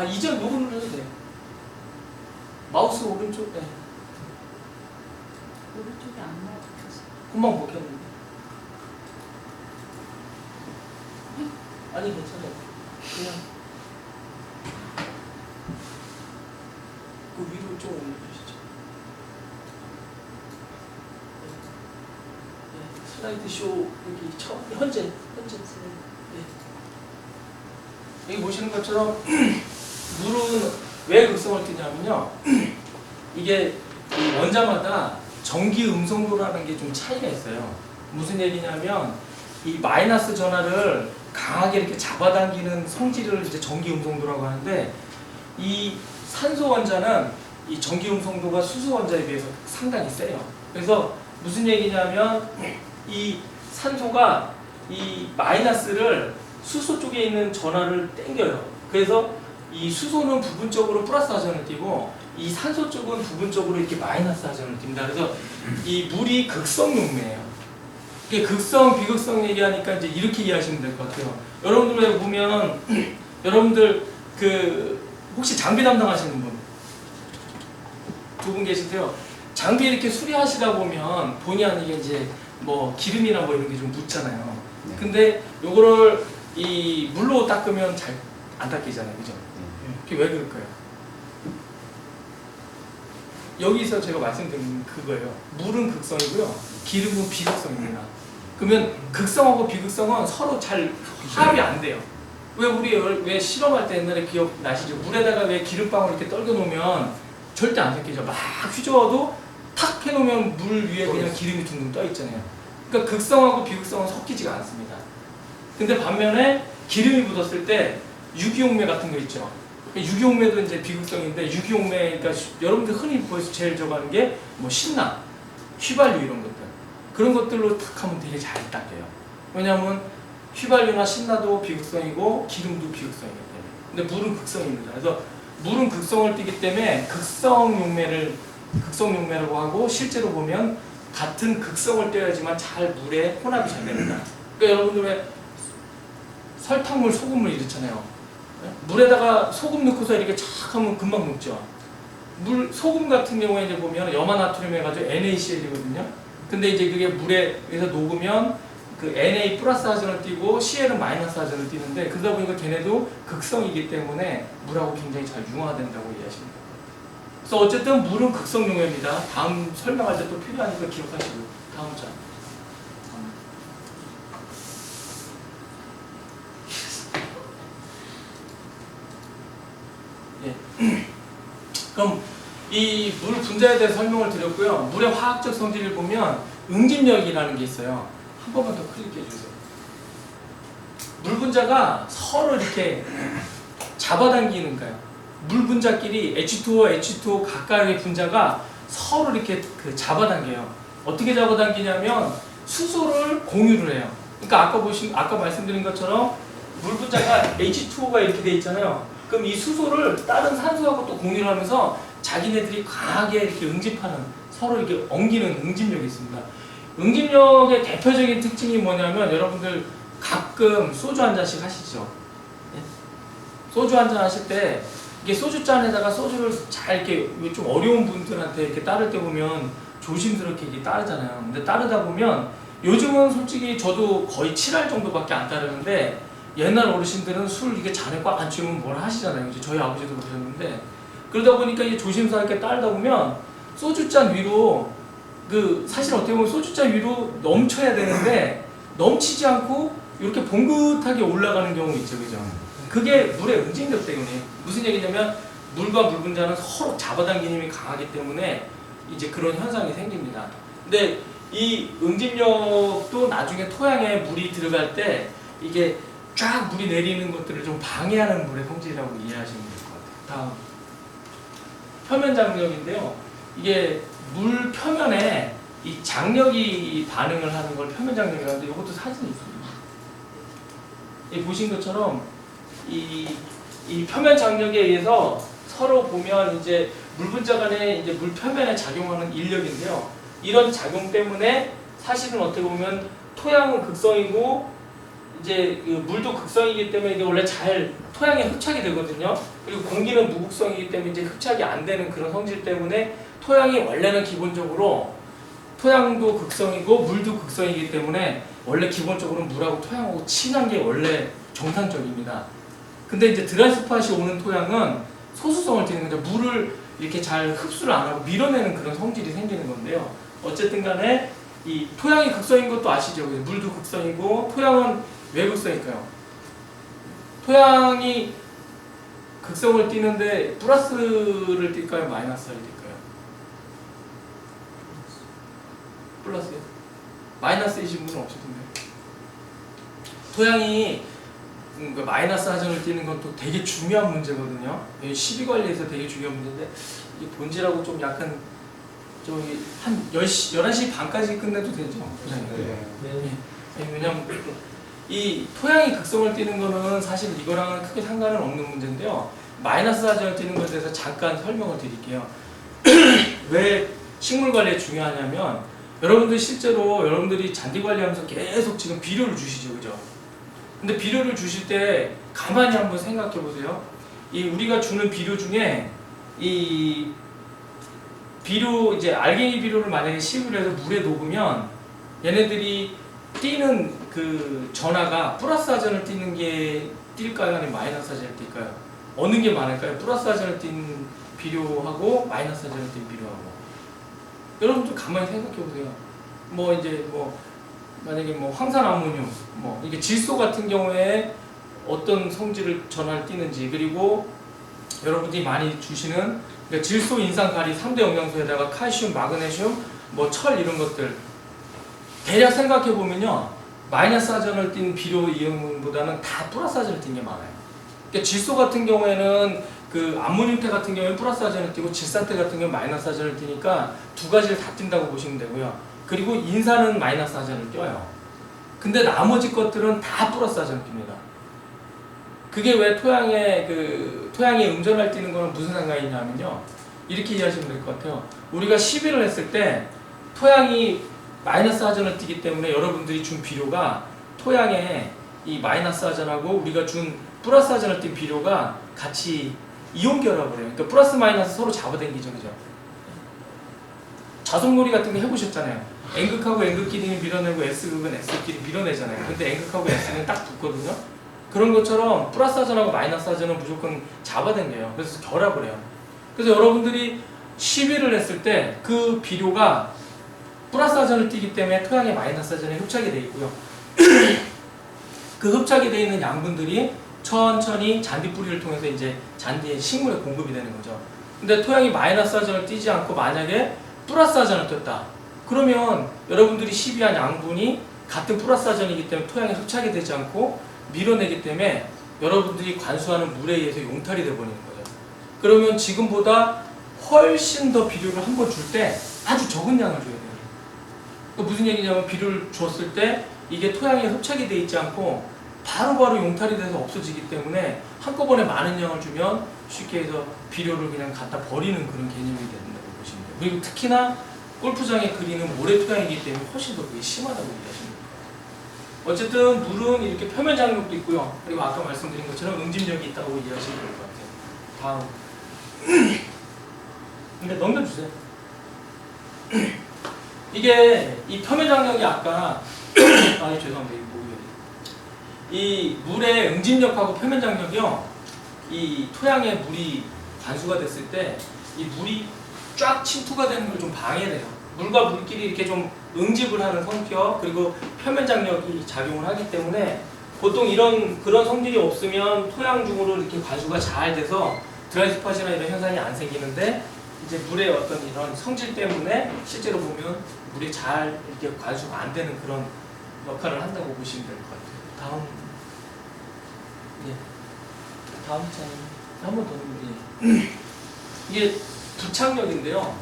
이전 요거 눌러도 돼요. 마우스 오른쪽, 네. 오른쪽이 안 나와서 금방 먹혔는데. 아니, 괜찮아요. 그냥. 그 위로 좀 올려주시죠. 네. 슬라이드 쇼, 여기 현재 슬라이드. 네. 여기 보시는 것처럼 물은 왜 극성을 띠냐면요. 이게 이 원자마다 전기 음성도라는 게 좀 차이가 있어요. 무슨 얘기냐면 이 마이너스 전하를 강하게 이렇게 잡아당기는 성질을 이제 전기 음성도라고 하는데 이 산소 원자는 이 전기 음성도가 수소 원자에 비해서 상당히 세요. 그래서 무슨 얘기냐면 이 산소가 이 마이너스를 수소 쪽에 있는 전하를 땡겨요. 그래서 이 수소는 부분적으로 플러스 하전을 띠고 이 산소 쪽은 부분적으로 이렇게 마이너스 하전을 띈다. 그래서 이 물이 극성 용매예요. 이게 극성, 비극성 얘기하니까 이제 이렇게 이해하시면 될 것 같아요. 여러분들 보면 여러분들 그 혹시 장비 담당하시는 분? 두 분 계시세요. 장비 이렇게 수리하시다 보면 본의 아니게 이제 뭐 기름이나 뭐 이런 게 좀 묻잖아요. 네. 근데 요거를 이 물로 닦으면 잘 안 닦이잖아요. 그죠? 그게 왜 그럴까요? 여기서 제가 말씀드린 그거예요. 물은 극성이고요. 기름은 비극성입니다. 그러면 극성하고 비극성은 서로 잘 합이 안 돼요. 왜 우리 왜 실험할 때 옛날에 기억나시죠? 물에다가 왜 기름방울 이렇게 떨겨 놓으면 절대 안 섞이죠. 막 휘저어도 탁 해놓으면 물 위에 그냥 기름이 둥둥 떠 있잖아요. 그러니까 극성하고 비극성은 섞이지가 않습니다. 근데 반면에 기름이 묻었을 때 유기용매 같은 거 있죠. 유기용매도 이제 비극성인데 유기용매, 그러니까 여러분들 흔히 보여서 제일 저거하는 게 뭐 신나, 휘발유 이런 것들. 그런 것들로 탁 하면 되게 잘 닦여요. 왜냐하면 휘발유나 신나도 비극성이고 기름도 비극성이기 때문에. 근데 물은 극성입니다. 그래서 물은 극성을 띠기 때문에 극성 용매라고 하고 실제로 보면 같은 극성을 떼야지만 잘 물에 혼합이 잘 됩니다. 그러니까 여러분들 왜 설탕물, 소금물 이렇잖아요. 물에다가 소금 넣고서 이렇게 착 하면 금방 녹죠. 소금 같은 경우에 이제 보면 염화나트륨 해가지고 NaCl이거든요. 근데 이제 그게 물에 의해서 녹으면 그 Na 플러스 하전을 띄고 Cl은 마이너스 하전을 띄는데 그러다 보니까 걔네도 극성이기 때문에 물하고 굉장히 잘 융화된다고 이해하시면 돼요. 그래서 어쨌든 물은 극성 용매입니다. 다음 설명할 때 또 필요하니까 기억하시고 다음 장. 예. 그럼 이 물 분자에 대해서 설명을 드렸고요. 물의 화학적 성질을 보면 응집력이라는 게 있어요. 한 번만 더 클릭해 주세요. 물 분자가 서로 이렇게 잡아당기는 거예요. 물 분자끼리 H2O, H2O 가까이의 분자가 서로 이렇게 잡아당겨요. 어떻게 잡아당기냐면 수소를 공유를 해요. 그러니까 아까 말씀드린 것처럼 물 분자가 H2O가 이렇게 돼 있잖아요. 그럼 이 수소를 다른 산소하고 또 공유를 하면서 자기네들이 강하게 이렇게 응집하는, 서로 이렇게 엉기는 응집력이 있습니다. 응집력의 대표적인 특징이 뭐냐면 여러분들 가끔 소주 한 잔씩 하시죠. 소주 한잔 하실 때 이게 소주 잔에다가 소주를 잘 이렇게 좀 어려운 분들한테 이렇게 따를 때 보면 조심스럽게 이게 따르잖아요. 근데 따르다 보면 요즘은 솔직히 저도 거의 7알 정도밖에 안 따르는데 옛날 어르신들은 술 이게 잔에 꽉 안 채우면 뭘 하시잖아요. 이제 저희 아버지도 그러셨는데 그러다 보니까 이게 조심스럽게 따르다 보면 소주잔 위로 그 사실 어떻게 보면 소주잔 위로 넘쳐야 되는데 넘치지 않고 이렇게 봉긋하게 올라가는 경우 있죠, 그죠? 그게 물의 응징력 때문에 무슨 얘기냐면 물과 물 분자는 서로 잡아당기는 힘이 강하기 때문에 이제 그런 현상이 생깁니다. 근데 이 응집력도 나중에 토양에 물이 들어갈 때 이게 쫙 물이 내리는 것들을 좀 방해하는 물의 성질이라고 이해하시면 될 것 같아요. 다음 표면 장력인데요. 이게 물 표면에 이 장력이 반응을 하는 걸 표면 장력이라고 하는데 이것도 사진이 있습니다. 이 보신 것처럼 이 표면 장력에 의해서 서로 보면 이제 물 분자 간에 이제 물 표면에 작용하는 인력인데요. 이런 작용 때문에 사실은 어떻게 보면 토양은 극성이고 이제 그 물도 극성이기 때문에 이게 원래 잘 토양에 흡착이 되거든요. 그리고 공기는 무극성이기 때문에 이제 흡착이 안 되는 그런 성질 때문에 토양이 원래는 기본적으로 토양도 극성이고 물도 극성이기 때문에 원래 기본적으로 물하고 토양하고 친한 게 원래 정상적입니다. 근데 이제 드라이스팟이 오는 토양은 소수성을 띠는 거죠. 물을 이렇게 잘 흡수를 안 하고 밀어내는 그런 성질이 생기는 건데요. 어쨌든 간에 이 토양이 극성인 것도 아시죠? 물도 극성이고 토양은 왜 극성일까요? 토양이 극성을 띠는데 플러스를 띨까요? 마이너스를 띨까요? 플러스요? 마이너스이신 분은 없으신데 토양이 마이너스 하전을 띄는 건 또 되게 중요한 문제거든요. 시비 관리에서 되게 중요한 문제인데 이 본질하고 좀 약간 저기 한 11시 반까지 끝내도 되죠? 네. 왜냐면 이 토양이 극성을 띠는 거는 사실 이거랑은 크게 상관은 없는 문제인데요. 마이너스 하전을 띠는 것에 대해서 잠깐 설명을 드릴게요. 왜 식물 관리에 중요하냐면 여러분들 실제로 여러분들이 잔디 관리하면서 계속 지금 비료를 주시죠, 그죠? 근데 비료를 주실 때 가만히 한번 생각해 보세요. 이 우리가 주는 비료 중에 이 비료 이제 알갱이 비료를 만약에 시음을 해서 물에 녹으면 얘네들이 띄는 그 전하가 플러스 하전을 띄는 게 뛸까요? 아니면 마이너스 하전을 띨까요? 어느 게 많을까요? 플러스 하전을 띈 비료하고 마이너스 하전을 띈 비료하고. 여러분들 가만히 생각해 보세요. 뭐 이제 뭐 만약에 뭐 황산 아모늄 뭐 이게 질소 같은 경우에 어떤 성질을 전하를 띠는지 그리고 여러분들이 많이 주시는 그러니까 질소, 인산, 가리 3대 영양소에다가 칼슘, 마그네슘, 뭐 철 이런 것들 대략 생각해 보면요 마이너스 하전을 띈 비료 이용보다는 다 플러스 하전을 띈 게 많아요. 그러니까 질소 같은 경우에는 그 암모늄태 같은 경우에는 플러스 하전을 띄고 질산태 같은 경우는 마이너스 하전을 띄니까 두 가지를 다 띈다고 보시면 되고요. 그리고 인산은 마이너스 하전을 띄어요. 근데 나머지 것들은 다 플러스 하전을 띨니다. 그게 왜 토양에 음전할 띄는 거는 무슨 상관이 있냐면요. 이렇게 이해하시면 될 것 같아요. 우리가 시비를 했을 때 토양이 마이너스 하전을 띄기 때문에 여러분들이 준 비료가 토양에 이 마이너스 하전하고 우리가 준 플러스 하전을 띈 비료가 같이 이온 결합을 해요. 그러니까 플러스 마이너스 서로 잡아당기죠, 그죠? 자석놀이 같은 거 해보셨잖아요. N극하고 N극끼리 밀어내고 S극은 S극끼리 밀어내잖아요. 근데 N극하고 S는 딱 붙거든요. 그런 것처럼 플러스 하전하고 마이너스 하전은 무조건 잡아당겨요. 그래서 결합을 해요. 그래서 여러분들이 시비를 했을 때 그 비료가 플러스 하전을 띄기 때문에 토양에 마이너스 하전이 흡착이 되어 있고요. 그 흡착이 되어 있는 양분들이 천천히 잔디 뿌리를 통해서 이제 잔디의 식물에 공급이 되는 거죠. 근데 토양이 마이너스 하전을 띄지 않고 만약에 플러스 하전을 띄었다. 그러면 여러분들이 시비한 양분이 같은 플러스 하전이기 때문에 토양에 흡착이 되지 않고 밀어내기 때문에 여러분들이 관수하는 물에 의해서 용탈이 되어버리는 거죠. 그러면 지금보다 훨씬 더 비료를 한 번 줄 때 아주 적은 양을 줘야 돼요. 무슨 얘기냐면 비료를 줬을 때 이게 토양에 흡착이 되어 있지 않고 바로바로 용탈이 돼서 없어지기 때문에 한꺼번에 많은 양을 주면 쉽게 해서 비료를 그냥 갖다 버리는 그런 개념이 된다고 보시면 돼요. 그리고 특히나 골프장에 그리는 모래 토양이기 때문에 훨씬 더 그게 심하다고 이해하시면 돼요. 어쨌든 물은 이렇게 표면 장력도 있고요. 그리고 아까 말씀드린 것처럼 응집력이 있다고 이해하시면 될 것 같아요. 다음. 근데 넘겨주세요. 이게 이 표면 장력이 아까 아 죄송합니다. 이 물의 응집력하고 표면 장력이요. 이 토양에 물이 관수가 됐을 때 이 물이 쫙 침투가 되는 걸 좀 방해돼요. 물과 물끼리 이렇게 좀 응집을 하는 성격 그리고 표면 장력이 작용을 하기 때문에 보통 그런 성질이 없으면 토양 중으로 이렇게 관수가 잘 돼서 드라이스팟이나 이런 현상이 안 생기는데 이제 물의 어떤 이런 성질 때문에 실제로 보면 물이 잘 이렇게 관수가 안 되는 그런 역할을 한다고 보시면 될 것 같아요. 다음 차는 한 번 더 넘기죠. 이게 부착력인데요.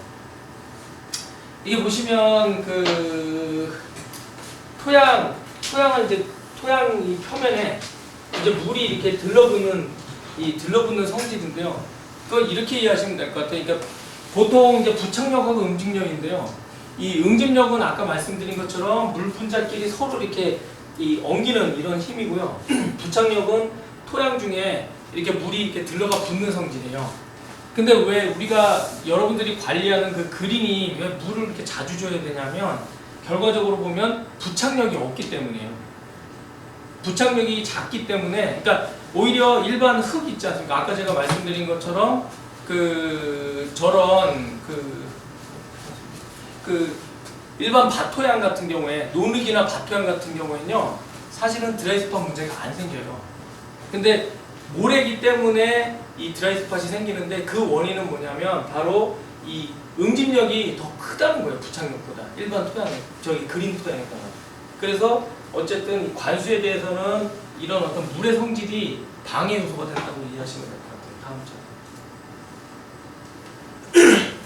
이게 보시면 그 토양은 이제 토양 이 표면에 이제 물이 이렇게 들러붙는 성질인데요. 그걸 이렇게 이해하시면 될 것 같아요. 그러니까 보통 이제 부착력하고 응집력인데요. 이 응집력은 아까 말씀드린 것처럼 물 분자끼리 서로 이렇게 엉기는 이런 힘이고요. 부착력은 토양 중에 이렇게 물이 이렇게 들러가 붙는 성질이에요. 근데 왜 우리가 여러분들이 관리하는 그 그린이 왜 물을 이렇게 자주 줘야 되냐면 결과적으로 보면 부착력이 없기 때문이에요. 부착력이 작기 때문에 그러니까 오히려 일반 흙 있지 않습니까? 아까 제가 말씀드린 것처럼 저런 일반 밭토양 같은 경우에 논흙이나 밭토양 같은 경우에는요 사실은 드라이스팟 문제가 안 생겨요. 근데 모래기 때문에 이 드라이스팟이 생기는데 그 원인은 뭐냐면 바로 이 응집력이 더 크다는 거예요. 부착력보다 일반 토양에 저기 그린 토양에다가. 그래서 어쨌든 이 관수에 대해서는 이런 어떤 물의 성질이 방해 요소가 된다고 이해하시면 될 것 같아요. 다음 차.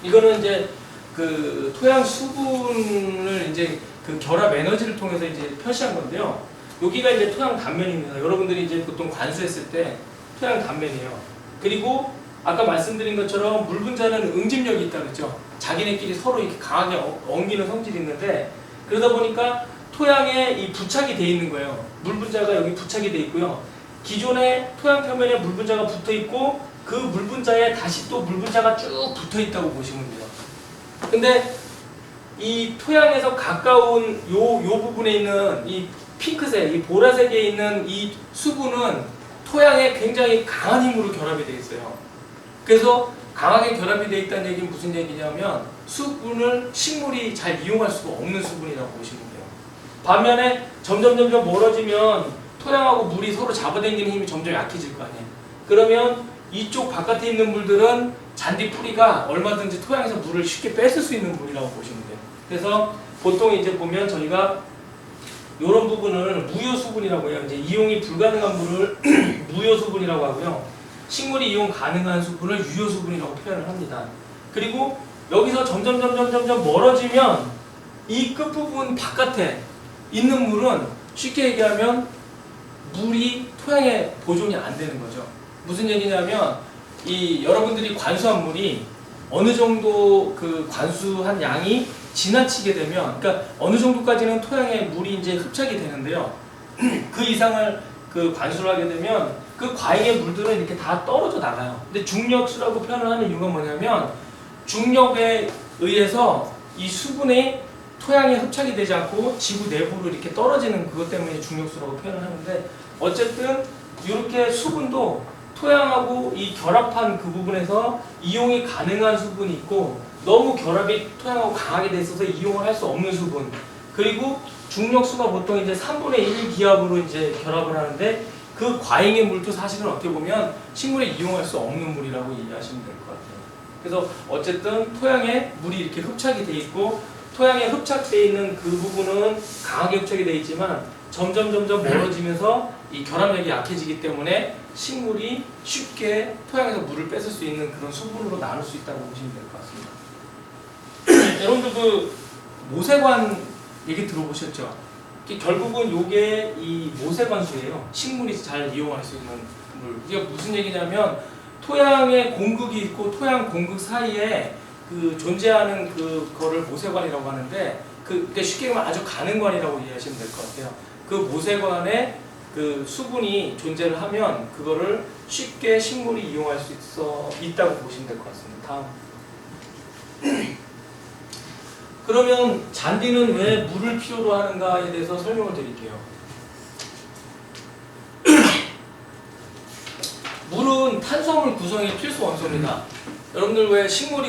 이거는 이제 그 토양 수분을 이제 그 결합 에너지를 통해서 이제 표시한 건데요. 여기가 이제 토양 단면입니다. 여러분들이 이제 보통 관수했을 때 토양 단면이에요. 그리고 아까 말씀드린 것처럼 물 분자는 응집력이 있다고 했죠. 자기네끼리 서로 이렇게 강하게 엉기는 성질이 있는데 그러다 보니까 토양에 이 부착이 돼 있는 거예요. 물 분자가 여기 부착이 돼 있고요. 기존의 토양 표면에 물 분자가 붙어 있고 그 물 분자에 다시 또 물 분자가 쭉 붙어 있다고 보시면 돼요. 근데 이 토양에서 가까운 요 부분에 있는 이 핑크색, 이 보라색에 있는 이 수분은 토양에 굉장히 강한 힘으로 결합이 되어 있어요. 그래서 강하게 결합이 되어 있다는 얘기는 무슨 얘기냐면 수분을 식물이 잘 이용할 수가 없는 수분이라고 보시면 돼요. 반면에 점점 멀어지면 토양하고 물이 서로 잡아당기는 힘이 점점 약해질 거 아니에요. 그러면 이쪽 바깥에 있는 물들은 잔디 뿌리가 얼마든지 토양에서 물을 쉽게 뺏을 수 있는 물이라고 보시면 돼요. 그래서 보통 이제 보면 저희가 이런 부분을 무효수분이라고 해요. 이제 이용이 불가능한 물을 무효수분이라고 하고요. 식물이 이용 가능한 수분을 유효수분이라고 표현을 합니다. 그리고 여기서 점점 멀어지면 이 끝부분 바깥에 있는 물은 쉽게 얘기하면 물이 토양에 보존이 안 되는 거죠. 무슨 얘기냐면 이 여러분들이 관수한 물이 어느 정도 그 관수한 양이 지나치게 되면, 그러니까 어느 정도까지는 토양에 물이 이제 흡착이 되는데요. 그 이상을 그 관수를 하게 되면 그 과잉의 물들은 이렇게 다 떨어져 나가요. 근데 중력수라고 표현을 하는 이유가 뭐냐면 중력에 의해서 이 수분이 토양에 흡착이 되지 않고 지구 내부로 이렇게 떨어지는 그것 때문에 중력수라고 표현을 하는데 어쨌든 이렇게 수분도 토양하고 이 결합한 그 부분에서 이용이 가능한 수분이 있고 너무 결합이 토양하고 강하게 돼 있어서 이용을 할 수 없는 수분 그리고 중력수가 보통 이제 3분의 1 기압으로 이제 결합을 하는데 그 과잉의 물도 사실은 어떻게 보면 식물에 이용할 수 없는 물이라고 이해하시면 될 것 같아요. 그래서 어쨌든 토양에 물이 이렇게 흡착이 돼 있고 토양에 흡착되어 있는 그 부분은 강하게 흡착이 되어 있지만 점점 멀어지면서 이 결합력이 약해지기 때문에 식물이 쉽게 토양에서 물을 뺏을 수 있는 그런 수분으로 나눌 수 있다고 보시면 될 것 같습니다. 여러분들 그 모세관 얘기 들어보셨죠? 결국은 요게 이 모세관수예요. 식물이 잘 이용할 수 있는 물. 이게 무슨 얘기냐면 토양에 공극이 있고 토양 공극 사이에 그 존재하는 그거를 모세관이라고 하는데 그게 쉽게 말하면 아주 가는 관이라고 이해하시면 될 것 같아요. 그 모세관에 그 수분이 존재를 하면 그거를 쉽게 식물이 이용할 수 있다고 보시면 될 것 같습니다. 다음. 그러면 잔디는 왜 물을 필요로 하는가에 대해서 설명을 드릴게요. 물은 탄수화물 구성의 필수 원소입니다. 여러분들 왜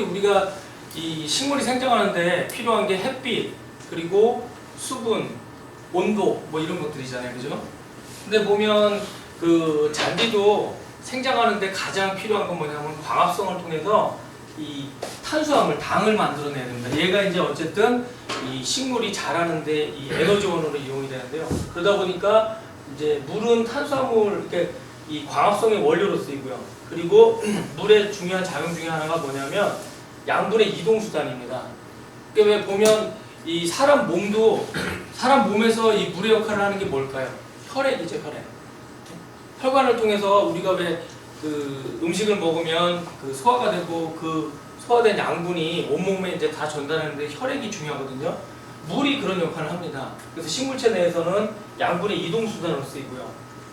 우리가 이 식물이 생장하는데 필요한 게 햇빛, 그리고 수분, 온도 뭐 이런 것들이잖아요. 그죠? 근데 보면 그 잔디도 생장하는데 가장 필요한 건 뭐냐면 광합성을 통해서 이 탄수화물, 당을 만들어내야 됩니다. 얘가 이제 어쨌든 이 식물이 자라는데 이 에너지원으로 이용이 되는데요. 그러다 보니까 이제 물은 탄수화물, 이렇게 이 광합성의 원료로 쓰이고요. 그리고 물의 중요한 작용 중에 하나가 뭐냐면 양분의 이동 수단입니다. 그러니까 왜 보면 이 사람 몸도 사람 몸에서 이 물의 역할을 하는 게 뭘까요? 혈액이죠, 혈액. 혈관을 통해서 우리가 왜 그 음식을 먹으면 그 소화가 되고 그 소화된 양분이 온몸에 이제 다 전달하는데 혈액이 중요하거든요. 물이 그런 역할을 합니다. 그래서 식물체 내에서는 양분의 이동 수단으로 쓰이고요.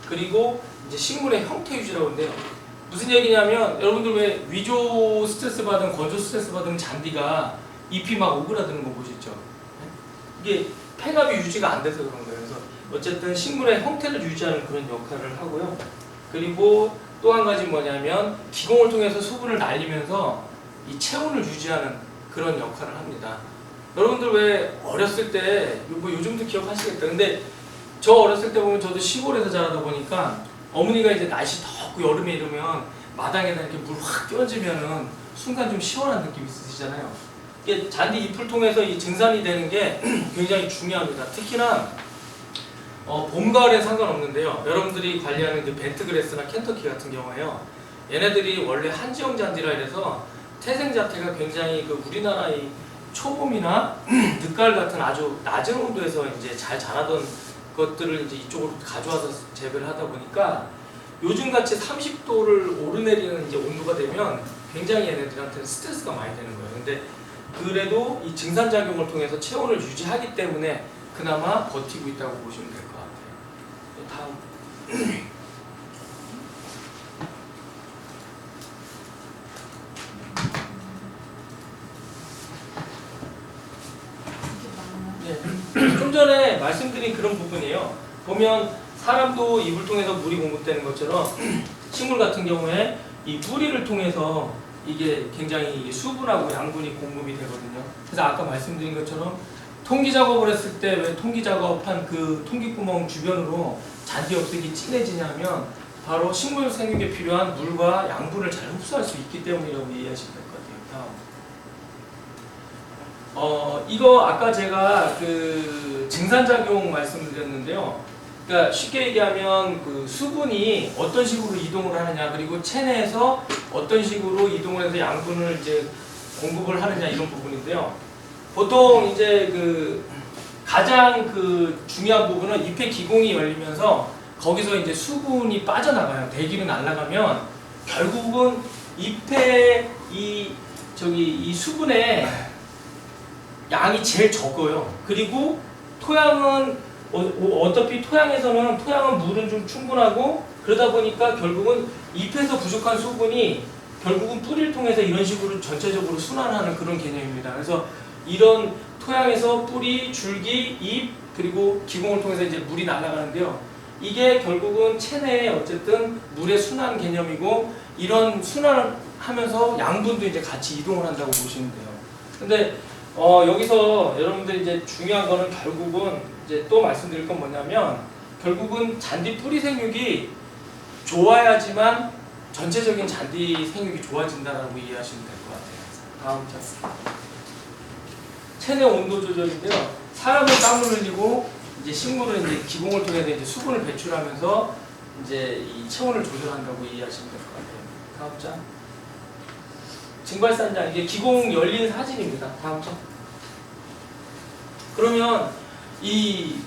그리고 이제 식물의 형태 유지라고 하는데요. 무슨 얘기냐면 여러분들 왜 위조 스트레스 받은 건조 스트레스 받은 잔디가 잎이 막 오그라드는 거 보셨죠? 이게 팽압이 유지가 안 돼서 그런 거예요. 그래서 어쨌든 식물의 형태를 유지하는 그런 역할을 하고요. 그리고 또 한 가지 뭐냐면 기공을 통해서 수분을 날리면서 이 체온을 유지하는 그런 역할을 합니다. 여러분들 왜 어렸을 때 뭐 요즘도 기억하시겠다. 근데 저 어렸을 때 보면 저도 시골에서 자라다 보니까 어머니가 이제 날씨 덥고 여름에 이러면 마당에다 이렇게 물 확 띄워주면은 순간 좀 시원한 느낌 있으시잖아요. 이게 잔디 잎을 통해서 이 증산이 되는 게 굉장히 중요합니다. 특히나 봄, 가을에 상관없는데요. 여러분들이 관리하는 그 벤트그래스나 켄터키 같은 경우에요. 얘네들이 원래 한지형 잔디라 이래서 태생 자태가 굉장히 그 우리나라의 초봄이나 늦가을 같은 아주 낮은 온도에서 이제 잘 자라던 것들을 이제 이쪽으로 가져와서 재배를 하다 보니까 요즘같이 30도를 오르내리는 이제 온도가 되면 굉장히 얘네들한테는 스트레스가 많이 되는 거예요. 근데 그래도 이 증산작용을 통해서 체온을 유지하기 때문에 그나마 버티고 있다고 보시면 될 것 같아요. 다음. 네. 좀 전에 말씀드린 그런 부분이에요. 보면 사람도 입을 통해서 물이 공급되는 것처럼 식물 같은 경우에 이 뿌리를 통해서 이게 굉장히 수분하고 양분이 공급이 되거든요. 그래서 아까 말씀드린 것처럼 통기 작업을 했을 때 왜 통기 작업한 그 통기 구멍 주변으로 잔디 엽색이 진해지냐면 바로 식물 생육에 필요한 물과 양분을 잘 흡수할 수 있기 때문이라고 이해하시면 될 것 같아요. 다음. 이거 아까 제가 그 증산작용 말씀드렸는데요. 그러니까 쉽게 얘기하면 그 수분이 어떤 식으로 이동을 하느냐, 그리고 체내에서 어떤 식으로 이동을 해서 양분을 이제 공급을 하느냐 이런 부분인데요. 보통 이제 그 가장 그 중요한 부분은 잎의 기공이 열리면서 거기서 이제 수분이 빠져나가요. 대기로 날아가면 결국은 잎의 이 수분의 양이 제일 적어요. 그리고 토양은 어차피 토양은 물은 좀 충분하고 그러다 보니까 결국은 잎에서 부족한 수분이 결국은 뿌리를 통해서 이런 식으로 전체적으로 순환하는 그런 개념입니다. 그래서 이런 토양에서 뿌리, 줄기, 잎 그리고 기공을 통해서 이제 물이 날아가는데요. 이게 결국은 체내에 어쨌든 물의 순환 개념이고 이런 순환을 하면서 양분도 이제 같이 이동을 한다고 보시면 돼요. 근데 여기서 여러분들 이제 중요한 거는 결국은 이제 또 말씀드릴 건 뭐냐면 결국은 잔디 뿌리 생육이 좋아야지만 전체적인 잔디 생육이 좋아진다라고 이해하시면 될 것 같아요. 다음 차. 체내 온도 조절인데요. 사람은 땀을 흘리고 이제 식물은 이제 기공을 통해서 이제 수분을 배출하면서 이제 이 체온을 조절한다고 이해하시면 될 것 같아요. 다음 장. 증발산장 이게 기공 열린 사진입니다. 다음 장. 그러면 이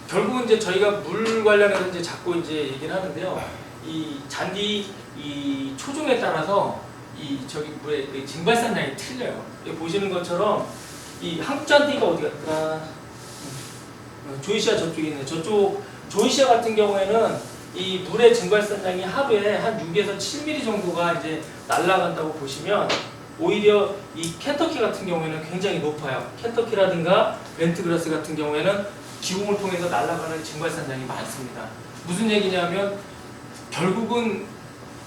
결국은 이제 저희가 물 관련해서 이제 자꾸 이제 얘기를 하는데요. 이 잔디 이 초중에 따라서 이 저기 물의 그 증발산량이 틀려요. 여기 보시는 것처럼 이 한국 잔디가 어디 갔더라? 조이시아 저쪽에 있네. 저쪽 조이시아 같은 경우에는 이 물의 증발산량이 하루에 한 6에서 7mm 정도가 이제 날아간다고 보시면 오히려 이 켄터키 같은 경우에는 굉장히 높아요. 켄터키라든가 벤트그라스 같은 경우에는 기공을 통해서 날아가는 증발산량이 많습니다. 무슨 얘기냐면 결국은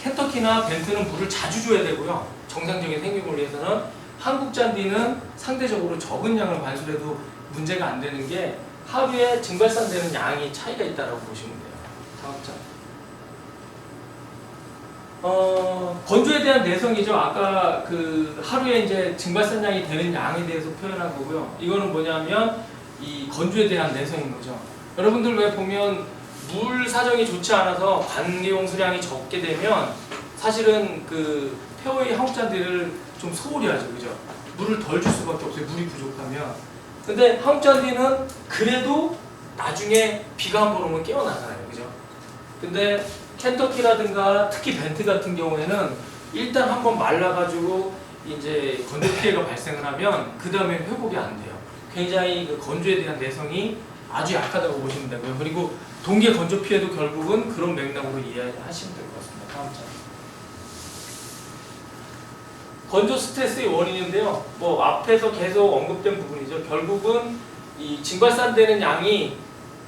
켄터키나 벤트는 물을 자주 줘야 되고요. 정상적인 생육을 위해서는 한국 잔디는 상대적으로 적은 양을 관수해도 문제가 안 되는 게 하루에 증발산되는 양이 차이가 있다고 보시면 돼요. 다음 장. 건조에 대한 내성이죠. 아까 그 하루에 이제 증발산량이 되는 양에 대해서 표현한 거고요. 이거는 뭐냐면 이 건조에 대한 내성인 거죠. 여러분들 왜 보면 물 사정이 좋지 않아서 관계용 수량이 적게 되면 사실은 그 폐허의 한국 잔디를 좀 소홀히 하죠. 그죠? 물을 덜 줄 수밖에 없어요. 물이 부족하면. 근데 한국 잔디는 그래도 나중에 비가 한 번 오면 깨어나잖아요. 그죠? 근데 켄터키라든가 특히 벤트 같은 경우에는 일단 한번 말라가지고 이제 건조 피해가 발생을 하면 그 다음에 회복이 안 돼요. 굉장히 그 건조에 대한 내성이 아주 약하다고 보시면 되고요. 그리고 동계 건조 피해도 결국은 그런 맥락으로 이해하시면 될 것 같습니다. 다음 장. 건조 스트레스의 원인인데요. 뭐 앞에서 계속 언급된 부분이죠. 결국은 이 증발산되는 양이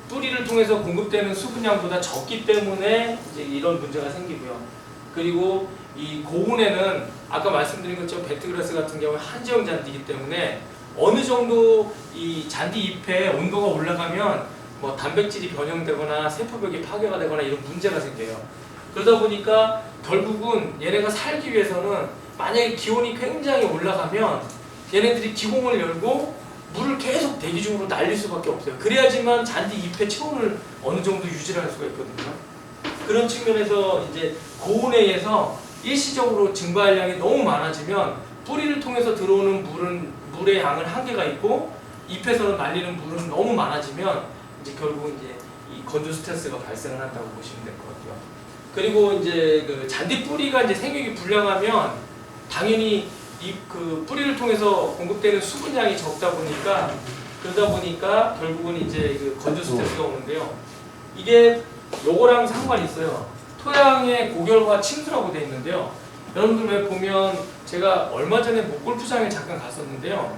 뿌리를 통해서 공급되는 수분량보다 적기 때문에 이제 이런 문제가 생기고요. 그리고 이 고온에는 아까 말씀드린 것처럼 벤트그라스 같은 경우에 한지형 잔디이기 때문에 어느 정도 이 잔디 잎의 온도가 올라가면 뭐 단백질이 변형되거나 세포벽이 파괴가 되거나 이런 문제가 생겨요. 그러다 보니까 결국은 얘네가 살기 위해서는 만약에 기온이 굉장히 올라가면 얘네들이 기공을 열고 물을 계속 대기 중으로 날릴 수밖에 없어요. 그래야지만 잔디 잎의 체온을 어느 정도 유지를 할 수가 있거든요. 그런 측면에서 이제 고온에 의해서 일시적으로 증발량이 너무 많아지면 뿌리를 통해서 들어오는 물의 양은 한계가 있고 잎에서 날리는 물은 너무 많아지면 이제 결국 이제 이 건조 스트레스가 발생을 한다고 보시면 될 것 같아요. 그리고 이제 그 잔디 뿌리가 이제 생육이 불량하면 당연히 이 그 뿌리를 통해서 공급되는 수분량이 적다 보니까 그러다 보니까 결국은 이제 그 건조 스트레스가 오는데요. 이게 요거랑 상관이 있어요. 토양의 고결과 침수라고 되어 있는데요. 여러분들 왜 보면 제가 얼마 전에 목골프장에 잠깐 갔었는데요.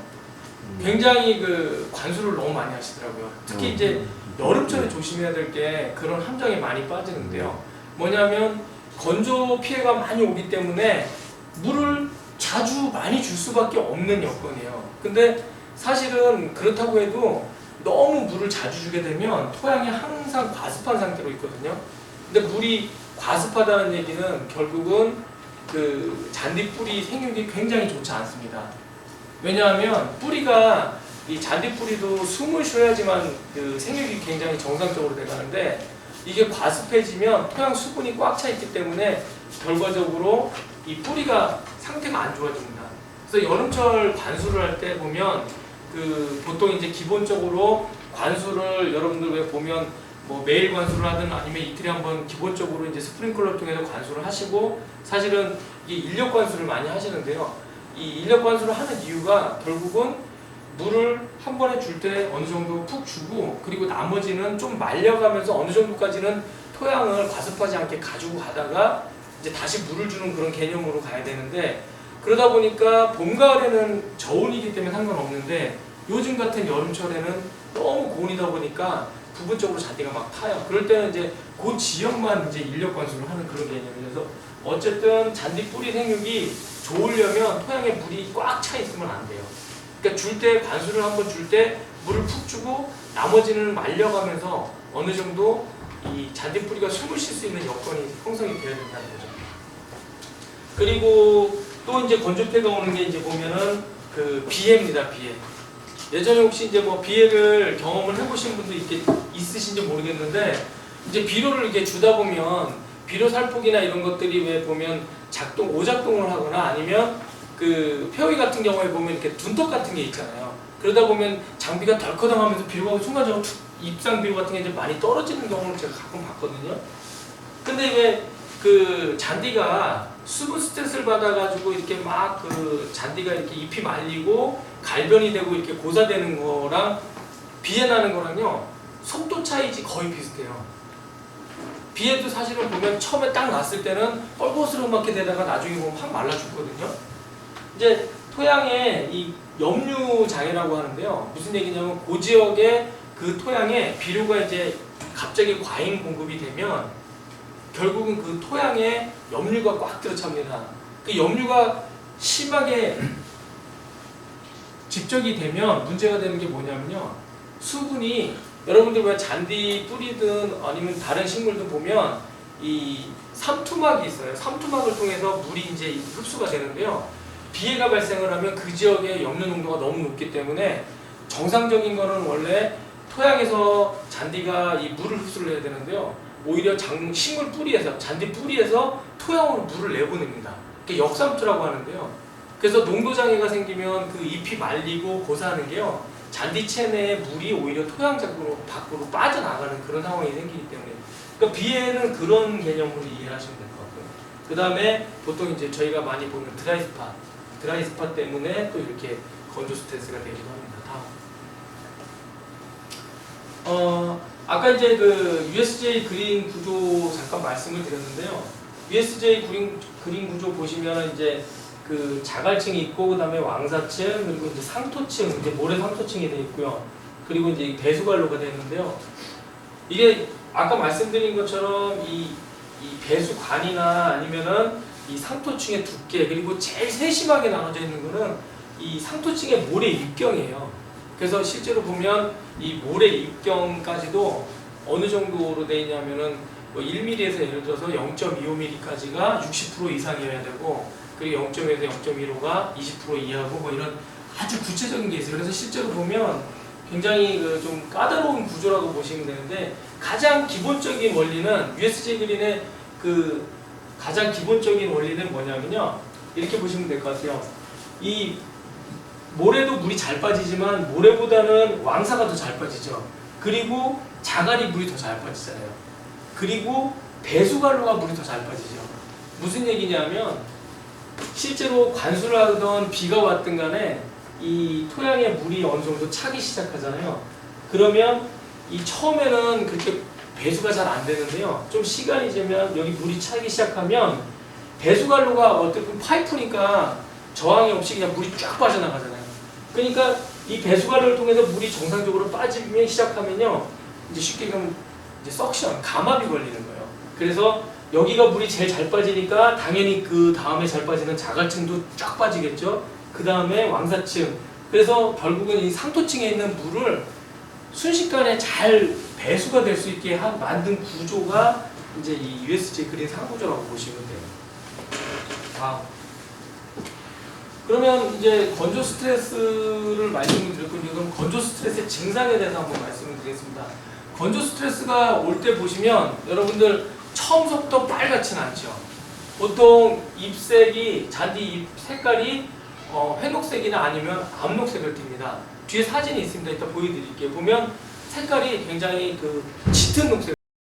굉장히 그 관수를 너무 많이 하시더라고요. 특히 이제 여름철에 조심해야 될 게 그런 함정이 많이 빠지는데요. 뭐냐면 건조 피해가 많이 오기 때문에 물을 자주 많이 줄 수밖에 없는 여건이에요. 근데 사실은 그렇다고 해도 너무 물을 자주 주게 되면 토양이 항상 과습한 상태로 있거든요. 근데 물이 과습하다는 얘기는 결국은 그 잔디 뿌리 생육이 굉장히 좋지 않습니다. 왜냐하면 뿌리가 이 잔디 뿌리도 숨을 쉬어야지만 그 생육이 굉장히 정상적으로 돼가는데 이게 과습해지면 토양 수분이 꽉 차 있기 때문에 결과적으로 이 뿌리가 상태가 안 좋아집니다. 그래서 여름철 관수를 할 때 보면 그 보통 이제 기본적으로 관수를 여러분들 왜 보면 뭐 매일 관수를 하든 아니면 이틀에 한번 기본적으로 이제 스프링클러를 통해서 관수를 하시고 사실은 이게 인력 관수를 많이 하시는데요. 이 인력 관수를 하는 이유가 결국은 물을 한 번에 줄 때 어느 정도 푹 주고 그리고 나머지는 좀 말려가면서 어느 정도까지는 토양을 과습하지 않게 가지고 가다가 이제 다시 물을 주는 그런 개념으로 가야 되는데 그러다 보니까 봄, 가을에는 저온이기 때문에 상관없는데 요즘 같은 여름철에는 너무 고온이다 보니까 부분적으로 잔디가 막 타요. 그럴 때는 이제 그 지역만 이제 인력 관수를 하는 그런 개념이라서 어쨌든 잔디 뿌리 생육이 좋으려면 토양에 물이 꽉 차 있으면 안 돼요. 그러니까 줄 때 관수를 한번 줄 때 물을 푹 주고 나머지는 말려가면서 어느 정도 이 잔디 뿌리가 숨을 쉴 수 있는 여건이 형성이 되어야 된다는 거죠. 그리고 또 이제 건조폐가 오는 게 이제 보면은 그 비해입니다. 비해. 예전에 혹시 이제 뭐 비해를 경험을 해보신 분도 있으신지 모르겠는데 이제 비료를 이렇게 주다 보면 비료 살포기나 이런 것들이 왜 보면 오작동을 하거나 아니면 그 폐허기 같은 경우에 보면 이렇게 둔떡 같은 게 있잖아요. 그러다 보면 장비가 덜커덩하면서 비료가 순간적으로 입상 비료 같은 게 이제 많이 떨어지는 경우를 제가 가끔 봤거든요. 근데 왜 그 잔디가 수분 스트레스를 받아가지고 이렇게 막 그 잔디가 이렇게 잎이 말리고 갈변이 되고 이렇게 고사되는 거랑 비해나는 거랑요 속도 차이지 거의 비슷해요. 비에도 사실은 보면 처음에 딱 났을 때는 뻘겋스름하게 되다가 나중에 보면 확 말라 죽거든요. 이제 토양에 이 염류 장애라고 하는데요. 무슨 얘기냐면 그 지역의 그 토양에 비료가 이제 갑자기 과잉 공급이 되면 결국은 그 토양에 염류가 꽉 들어찹니다. 그 염류가 심하게 집적이 되면 문제가 되는 게 뭐냐면요. 수분이 여러분들 왜 잔디 뿌리든 아니면 다른 식물들 보면 이 삼투막이 있어요. 삼투막을 통해서 물이 이제 흡수가 되는데요. 비해가 발생을 하면 그 지역의 염류 농도가 너무 높기 때문에 정상적인 거는 원래 토양에서 잔디가 이 물을 흡수를 해야 되는데요. 오히려 식물 뿌리에서 잔디 뿌리에서 토양으로 물을 내보냅니다. 그게 역삼투라고 하는데요. 그래서 농도 장애가 생기면 그 잎이 말리고 고사하는 게요. 잔디채 내에 물이 오히려 토양 밖으로 빠져나가는 그런 상황이 생기기 때문에 그러니까 비해는 그런 개념으로 이해하시면 될 것 같고요. 그 다음에 보통 이제 저희가 많이 보는 드라이 스팟 때문에 또 이렇게 건조 스트레스가 되기도 합니다. 다음. 아까 이제 그 USJ 그린 구조 잠깐 말씀을 드렸는데요. USJ 그린 구조 보시면 이제 그 자갈층이 있고 그다음에 왕사층 그리고 이제 상토층 이제 모래 상토층이 되어 있고요. 그리고 이제 배수관로가 되어 있는데요. 이게 아까 말씀드린 것처럼 이 배수관이나 아니면은 이 상토층의 두께 그리고 제일 세심하게 나눠져 있는 거는 이 상토층의 모래 입경이에요. 그래서 실제로 보면 이 모래 입경까지도 어느 정도로 되어 있냐면은 뭐 1mm에서 예를 들어서 0.25mm까지가 60% 이상이어야 되고 그리고 0.1에서 0.15가 20% 이하고 뭐 이런 아주 구체적인 게 있어요. 그래서 실제로 보면 굉장히 그 좀 까다로운 구조라고 보시면 되는데 가장 기본적인 원리는 USJ 그린의 그 가장 기본적인 원리는 뭐냐면요. 이렇게 보시면 될 것 같아요. 이 모래도 물이 잘 빠지지만 모래보다는 왕사가 더 잘 빠지죠. 그리고 자갈이 물이 더 잘 빠지잖아요. 그리고 배수관로가 물이 더 잘 빠지죠. 무슨 얘기냐면 실제로 관수를 하던 비가 왔든 간에 이 토양에 물이 어느 정도 차기 시작하잖아요. 그러면 이 처음에는 그렇게 배수가 잘 안 되는데요. 좀 시간이 지나면 여기 물이 차기 시작하면 배수관로가 어떻게 파이프니까 저항이 없이 그냥 물이 쫙 빠져나가잖아요. 그러니까 이 배수관로를 통해서 물이 정상적으로 빠지기 시작하면요. 이제 쉽게 그러면 이제 석션, 감압이 걸리는 거예요. 그래서 여기가 물이 제일 잘 빠지니까 당연히 그 다음에 잘 빠지는 자갈층도 쫙 빠지겠죠. 그 다음에 왕사층. 그래서 결국은 이 상토층에 있는 물을 순식간에 잘 배수가 될 수 있게 만든 구조가 이제 이 USJ 그린 상구조라고 보시면 돼요. 다음. 그러면 이제 건조 스트레스를 말씀을 드렸고 그럼 건조 스트레스의 증상에 대해서 한번 말씀을 드리겠습니다. 건조 스트레스가 올 때 보시면 여러분들 처음부터 빨갛진 않죠. 보통 잎색이 잔디 잎 색깔이 회녹색이나 아니면 암녹색을 띱니다. 뒤에 사진이 있습니다. 이따 보여드릴게요. 보면 색깔이 굉장히 그 짙은 녹색.